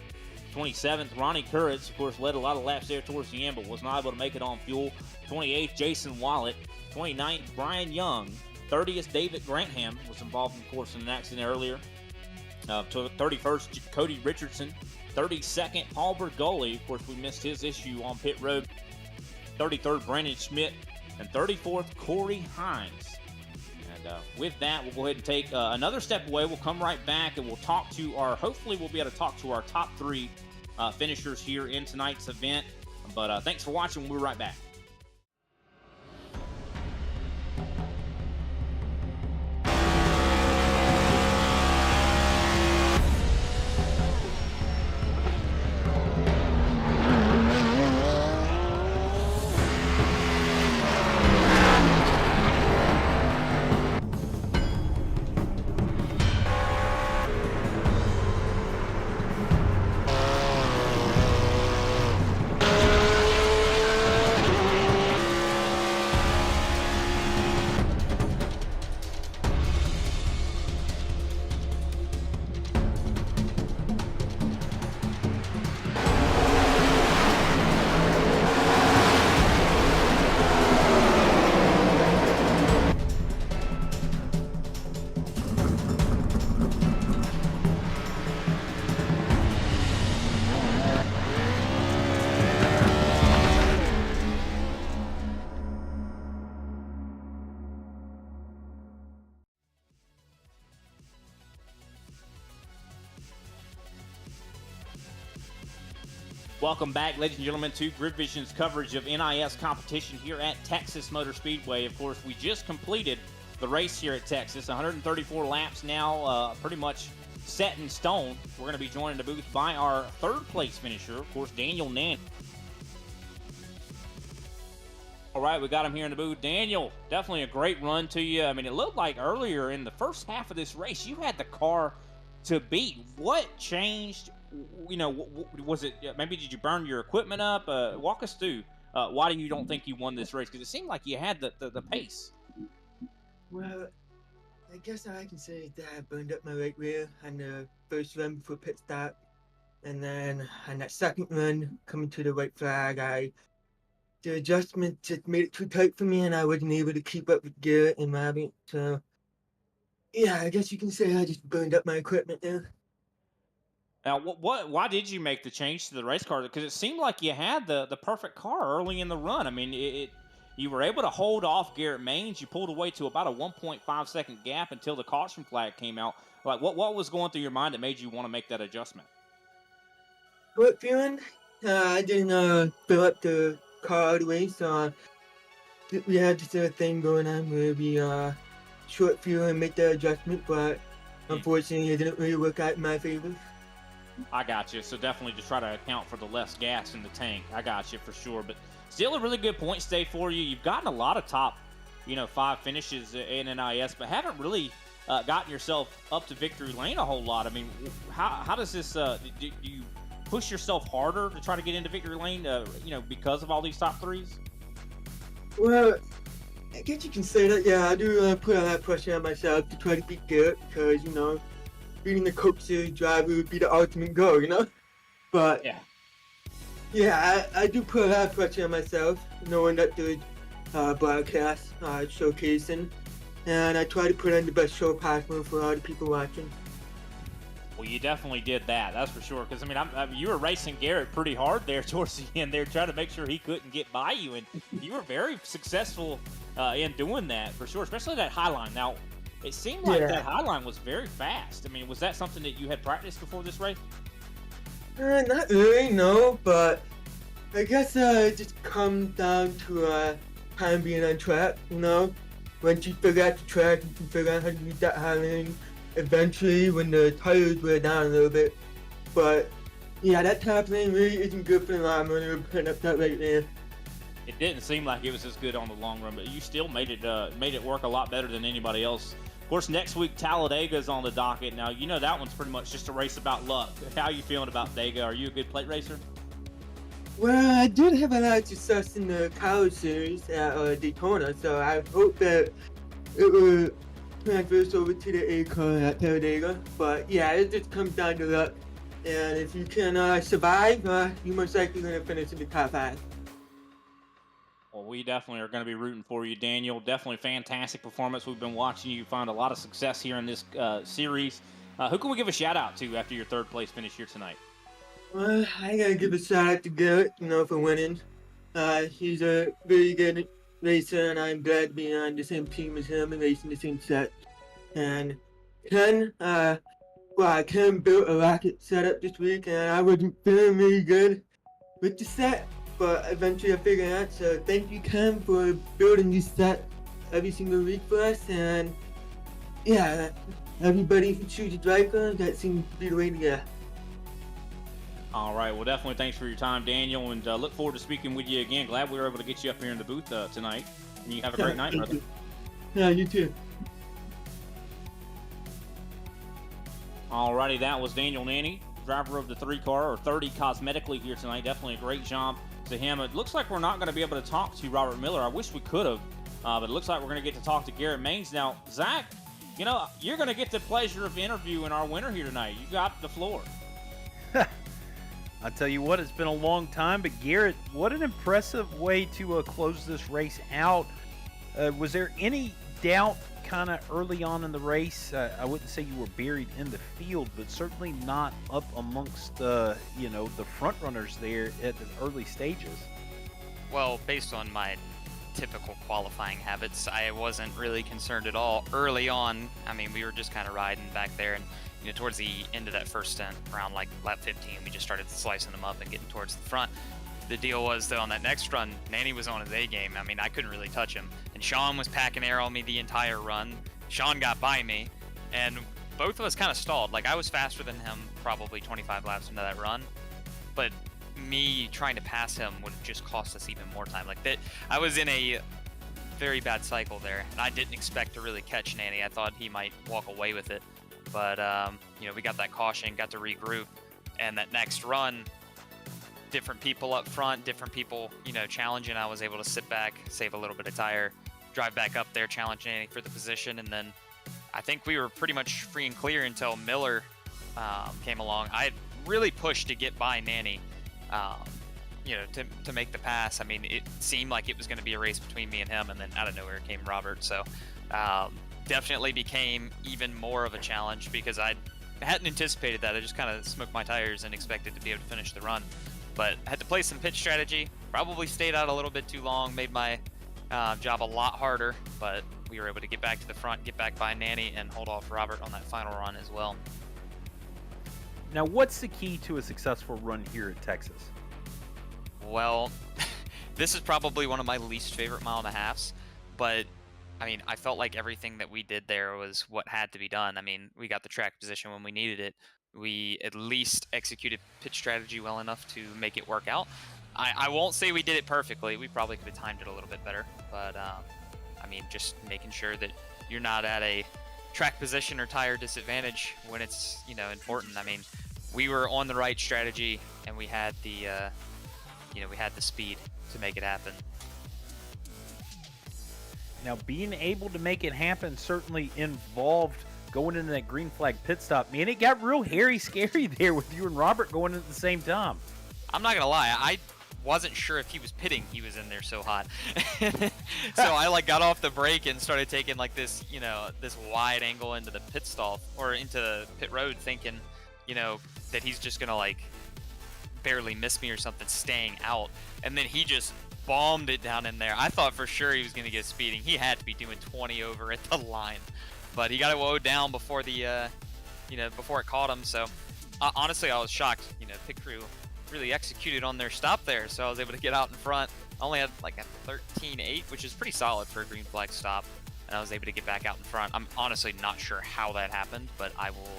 27th, Ronnie Kurritz. Of course, led a lot of laps there towards the end, but was not able to make it on fuel. 28th, Jason Wallet. 29th, Brian Young. 30th, David Grantham. Was involved, of course, in an accident earlier. 31st, Cody Richardson. 32nd, Paul Bergoli. Of course, we missed his issue on pit road. 33rd, Brandon Schmidt. And 34th, Corey Hines. And with that, we'll go ahead and take another step away. We'll come right back and we'll talk to hopefully we'll be able to talk to our top 3 finishers here in tonight's event. But thanks for watching. We'll be right back. Welcome back, ladies and gentlemen, to GridVision's coverage of NIS competition here at Texas Motor Speedway. Of course, we just completed the race here at Texas. 134 laps now, pretty much set in stone. We're going to be joined in the booth by our third place finisher, of course, Daniel Nanny. All right, we got him here in the booth. Daniel, definitely a great run to you. I mean, it looked like earlier in the first half of this race, you had the car to beat. What changed? You know, was it maybe did you burn your equipment up? Walk us through why you don't think you won this race? Because it seemed like you had the pace. Well, I guess I can say that I burned up my right rear on the first run before pit stop. And then on that second run, coming to the white flag, the adjustment just made it too tight for me and I wasn't able to keep up with Garrett and Robbie. So, yeah, I guess you can say I just burned up my equipment there. Now, why did you make the change to the race car? Because it seemed like you had the perfect car early in the run. I mean, you were able to hold off Garrett Maines. You pulled away to about a 1.5-second gap until the caution flag came out. Like, what was going through your mind that made you want to make that adjustment? Short fueling, I didn't fill up the car all the way, so we had this other thing going on where we short fuel and make the adjustment, but unfortunately it didn't really work out in my favor. I got you. So definitely just try to account for the less gas in the tank. I got you for sure. But still a really good point stay for you. You've gotten a lot of top, 5 finishes in NIS, but haven't really gotten yourself up to victory lane a whole lot. I mean, how does this? Do you push yourself harder to try to get into victory lane? Because of all these top threes. Well, I guess you can say that. Yeah, I do put a lot of pressure on myself to try to beat Garrett because beating the Coke Series driver would be the ultimate goal, But yeah, I do put a lot of pressure on myself, knowing that there's broadcast showcasing, and I try to put on the best show possible for all the people watching. Well, you definitely did that. That's for sure. Because you were racing Garrett pretty hard there towards the end. There, trying to make sure he couldn't get by you, and you were very successful in doing that for sure. Especially that high line. Now, it seemed like that high line was very fast. I mean, was that something that you had practiced before this race? Not really, no. But I guess it just comes down to time being on track. Once you figure out the track, you can figure out how to use that high line. Eventually, when the tires wear down a little bit. But yeah, that top lane really isn't good for the long run. We're putting up that right there. It didn't seem like it was as good on the long run, but you still made it work a lot better than anybody else. Of course, next week Talladega is on the docket. Now that one's pretty much just a race about luck. How are you feeling about Dega? Are you a good plate racer? Well, I did have a lot of success in the college series at Daytona, so I hope that it will transfer over to the A car at Talladega. But yeah, it just comes down to luck. And if you can survive, you're most likely going to finish in the top 5. Well, we definitely are going to be rooting for you, Daniel. Definitely fantastic performance. We've been watching you find a lot of success here in this series. Who can we give a shout out to after your third place finish here tonight? Well, I got to give a shout out to Garrett, for winning. He's a very good racer, and I'm glad to be on the same team as him and racing the same set. And Ken built a rocket setup this week, and I wasn't feeling really good with the set. But eventually I figured out, so thank you, Ken, for building this set every single week for us. And yeah, everybody who chooses a driver, that seems to be the way to go. All right, well, definitely thanks for your time, Daniel, and look forward to speaking with you again. Glad we were able to get you up here in the booth tonight. And you have a great night, brother. Yeah, you too. All righty, that was Daniel Nanny, driver of the 3-car, or 30 cosmetically here tonight. Definitely a great job to him. It looks like we're not going to be able to talk to Robert Miller. I wish we could have, but it looks like we're going to get to talk to Garrett Maines. Now, Zach, you're going to get the pleasure of interviewing our winner here tonight. You got the floor. I'll tell you what, it's been a long time, but Garrett, what an impressive way to close this race out. Was there any doubt kind of early on in the race? I wouldn't say you were buried in the field, but certainly not up amongst the front runners there at the early stages. Well, based on my typical qualifying habits, I wasn't really concerned at all early on. I mean, we were just kind of riding back there, and towards the end of that first stint, around like lap 15, we just started slicing them up and getting towards the front. The deal was, though, on that next run, Nanny was on his A game. I mean, I couldn't really touch him. And Sean was packing air on me the entire run. Sean got by me, and both of us kind of stalled. Like, I was faster than him probably 25 laps into that run. But me trying to pass him would have just cost us even more time. Like that, I was in a very bad cycle there, and I didn't expect to really catch Nanny. I thought he might walk away with it, but you know, we got that caution, got to regroup, and that next run, different people up front, different people, you know, challenging. I was able to sit back, save a little bit of tire, drive back up there, challenge Nanny for the position, and then I think we were pretty much free and clear until Miller came along. I really pushed to get by Nanny, you know, to make the pass. I mean, it seemed like it was going to be a race between me and him, and then out of nowhere came Robert. So definitely became even more of a challenge because I hadn't anticipated that. I just kind of smoked my tires and expected to be able to finish the run. But I had to play some pitch strategy, probably stayed out a little bit too long, made my job a lot harder, but we were able to get back to the front, get back by Nanny, and hold off Robert on that final run as well. Now, what's the key to a successful run here at Texas? Well, this is probably one of my least favorite mile and a halves, but I mean, I felt like everything that we did there was what had to be done. I mean, we got the track position when we needed it. We at least executed pitch strategy well enough to make it work out. I won't say we did it perfectly. We probably could have timed it a little bit better, but I mean, just making sure that you're not at a track position or tire disadvantage when it's, you know, important. I mean, we were on the right strategy, and we had the, you know, we had the speed to make it happen. Now, being able to make it happen certainly involved going into that green flag pit stop. Man, it got real hairy scary there with you and Robert going at the same time. I'm not gonna lie, I wasn't sure if he was pitting. He was in there so hot. So I like got off the brake and started taking like this, you know, this wide angle into the pit stall or into the pit road, thinking, you know, that he's just gonna like barely miss me or something, staying out. And then he just bombed it down in there. I thought for sure he was gonna get speeding. He had to be doing 20 over at the line, but he got it woed down before the, you know, before it caught him. So honestly, I was shocked. You know, pit crew really executed on their stop there, so I was able to get out in front. I only had like a 13.8, which is pretty solid for a green flag stop, and I was able to get back out in front. I'm honestly not sure how that happened, but I will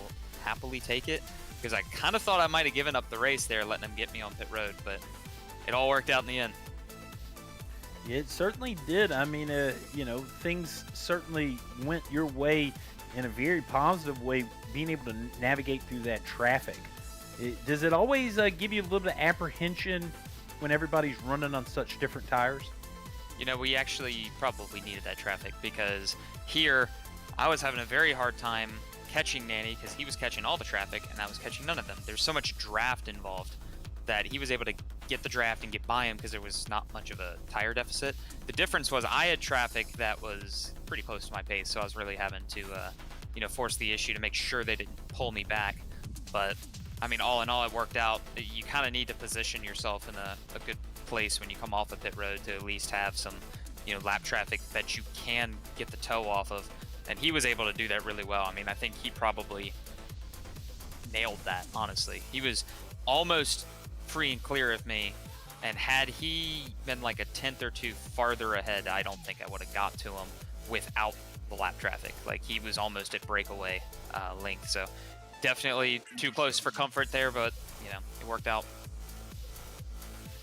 happily take it because I kind of thought I might have given up the race there, letting them get me on pit road, but it all worked out in the end. It certainly did. I mean, you know, things certainly went your way in a very positive way, being able to navigate through that traffic. Does it always give you a little bit of apprehension when everybody's running on such different tires? You know, we actually probably needed that traffic because here I was having a very hard time catching Nanny because he was catching all the traffic and I was catching none of them. There's so much draft involved that he was able to get the draft and get by him because there was not much of a tire deficit. The difference was I had traffic that was pretty close to my pace, so I was really having to, you know, force the issue to make sure they didn't pull me back. But I mean, all in all, it worked out. You kind of need to position yourself in a good place when you come off a pit road to at least have some, you know, lap traffic that you can get the toe off of. And he was able to do that really well. I mean, I think he probably nailed that, honestly. He was almost free and clear of me. And had he been like a tenth or two farther ahead, I don't think I would have got to him without the lap traffic. Like, he was almost at breakaway length. So definitely too close for comfort there, but, you know, it worked out.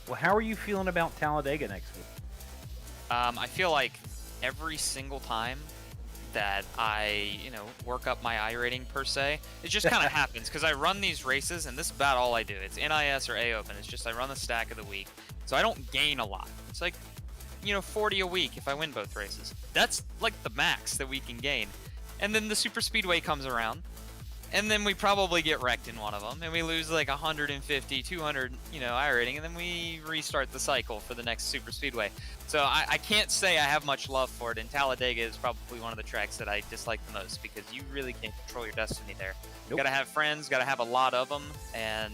Well, how are you feeling about Talladega next week? I feel like every single time that I, you know, work up my iRating per se, it just kind of happens because I run these races and this is about all I do. It's NIS or A Open. It's just I run the stack of the week. So I don't gain a lot. It's like, you know, 40 a week if I win both races. That's like the max that we can gain. And then the super speedway comes around. And then we probably get wrecked in one of them, and we lose like 150, 200, you know, iRating, and then we restart the cycle for the next super speedway. So I can't say I have much love for it, and Talladega is probably one of the tracks that I dislike the most because you really can't control your destiny there. You gotta have friends, gotta have a lot of them, and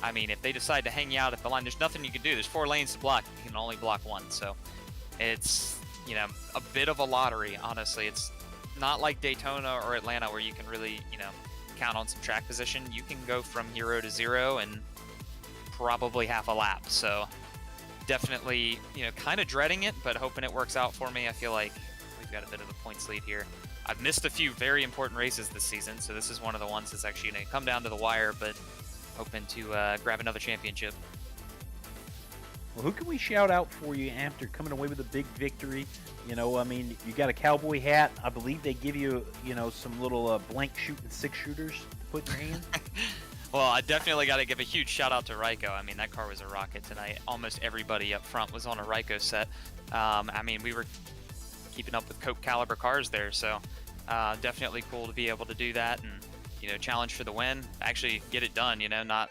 I mean, if they decide to hang you out at the line, there's nothing you can do. There's 4 lanes to block. You can only block one, so it's, you know, a bit of a lottery, honestly. It's not like Daytona or Atlanta where you can really, you know, count on some track position. You can go from 0 to 0 and probably half a lap. So definitely, you know, kind of dreading it, but hoping it works out for me. I feel like we've got a bit of a points lead here. I've missed a few very important races this season, so this is one of the ones that's actually going to come down to the wire, but hoping to grab another championship. Well, who can we shout out for you after coming away with a big victory? You know, I mean, you got a cowboy hat. I believe they give you, you know, some little blank shooting 6-shooters to put in your hand. Well, I definitely got to give a huge shout out to Ryko. I mean, that car was a rocket tonight. Almost everybody up front was on a Ryko set. I mean, we were keeping up with Coke caliber cars there, so definitely cool to be able to do that and, you know, challenge for the win. Actually get it done, you know, not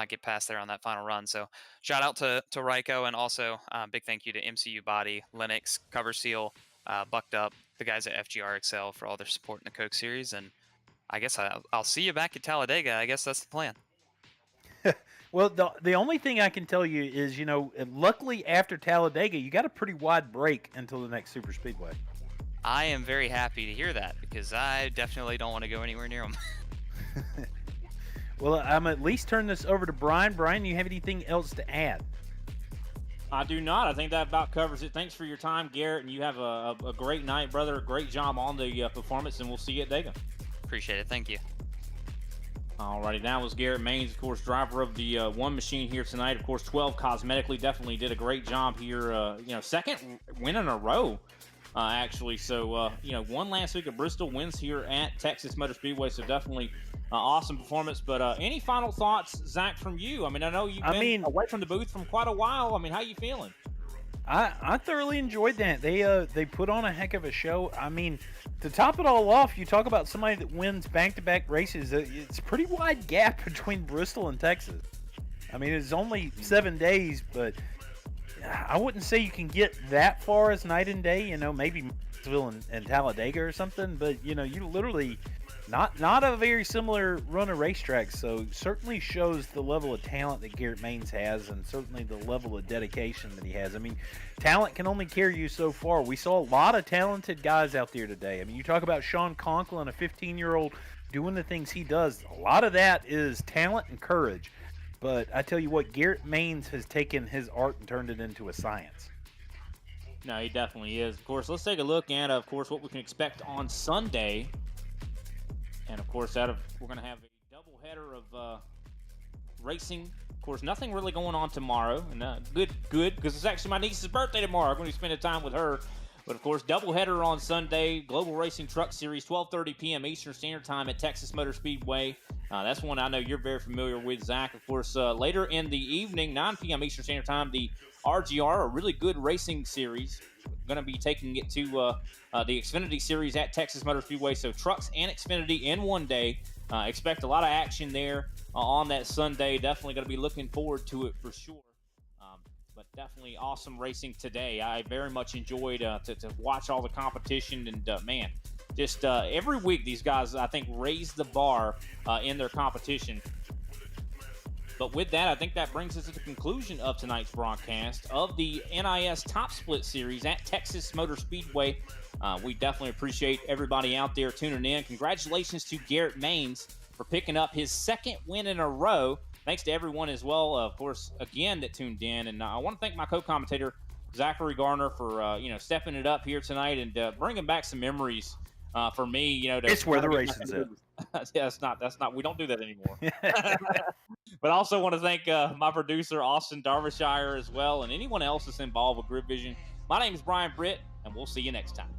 get past there on that final run. So shout out to Ryko, and also big thank you to MCU Body, Linux, Cover Seal, Bucked Up, the guys at FGR Excel for all their support in the Coke series. And I guess I'll see you back at Talladega. I guess that's the plan. Well, the only thing I can tell you is, you know, luckily after Talladega, you got a pretty wide break until the next Super Speedway. I am very happy to hear that, because I definitely don't want to go anywhere near them. Well, I'm at least turn this over to Brian. Brian, you have anything else to add? I do not. I think that about covers it. Thanks for your time, Garrett, and you have a great night, brother. Great job on the performance, and we'll see you at Dega. Appreciate it. Thank you. Alrighty, that was Garrett Maines, of course, driver of the one machine here tonight. Of course, 12 Cosmetically definitely did a great job here. You know, second win in a row, actually. So, you know, won last week at Bristol, wins here at Texas Motor Speedway. So definitely awesome performance. But any final thoughts, Zach, from you? I mean, I know you've been away from the booth from quite a while. I mean, how you feeling? I thoroughly enjoyed that. They put on a heck of a show. I mean, to top it all off, you talk about somebody that wins back-to-back races. It's a pretty wide gap between Bristol and Texas. I mean, it's only 7 days, but I wouldn't say you can get that far as night and day. You know, maybe Martinsville and Talladega or something, but you know, you literally not a very similar run of racetracks. So certainly shows the level of talent that Garrett Maines has, and certainly the level of dedication that he has. I mean, talent can only carry you so far. We saw a lot of talented guys out there today. I mean, you talk about Sean Conklin, a 15-year-old doing the things he does. A lot of that is talent and courage. But I tell you what, Garrett Maines has taken his art and turned it into a science. No, he definitely is. Of course, let's take a look at, of course, what we can expect on Sunday. And, of course, we're going to have a doubleheader of racing. Of course, nothing really going on tomorrow. And good, because it's actually my niece's birthday tomorrow. I'm going to be spending time with her. But, of course, doubleheader on Sunday, Global Racing Truck Series, 12:30 p.m. Eastern Standard Time at Texas Motor Speedway. That's one I know you're very familiar with, Zach. Of course, later in the evening, 9 p.m. Eastern Standard Time, the RGR, a really good racing series. Going to be taking it to the Xfinity Series at Texas Motor Speedway. So trucks and Xfinity in one day. Expect a lot of action there on that Sunday. Definitely going to be looking forward to it for sure. But definitely awesome racing today. I very much enjoyed to watch all the competition. And, man, just every week these guys, I think, raise the bar in their competition. But with that, I think that brings us to the conclusion of tonight's broadcast of the NIS Top Split Series at Texas Motor Speedway. We definitely appreciate everybody out there tuning in. Congratulations to Garrett Maines for picking up his second win in a row. Thanks to everyone as well, of course, again, that tuned in. And I want to thank my co-commentator, Zachary Garner, for, stepping it up here tonight and bringing back some memories for me. It's where the racing's at. Yeah, that's not. We don't do that anymore. But I also want to thank my producer, Austin Darvishire, as well, and anyone else that's involved with GridVision. My name is Brian Britt, and we'll see you next time.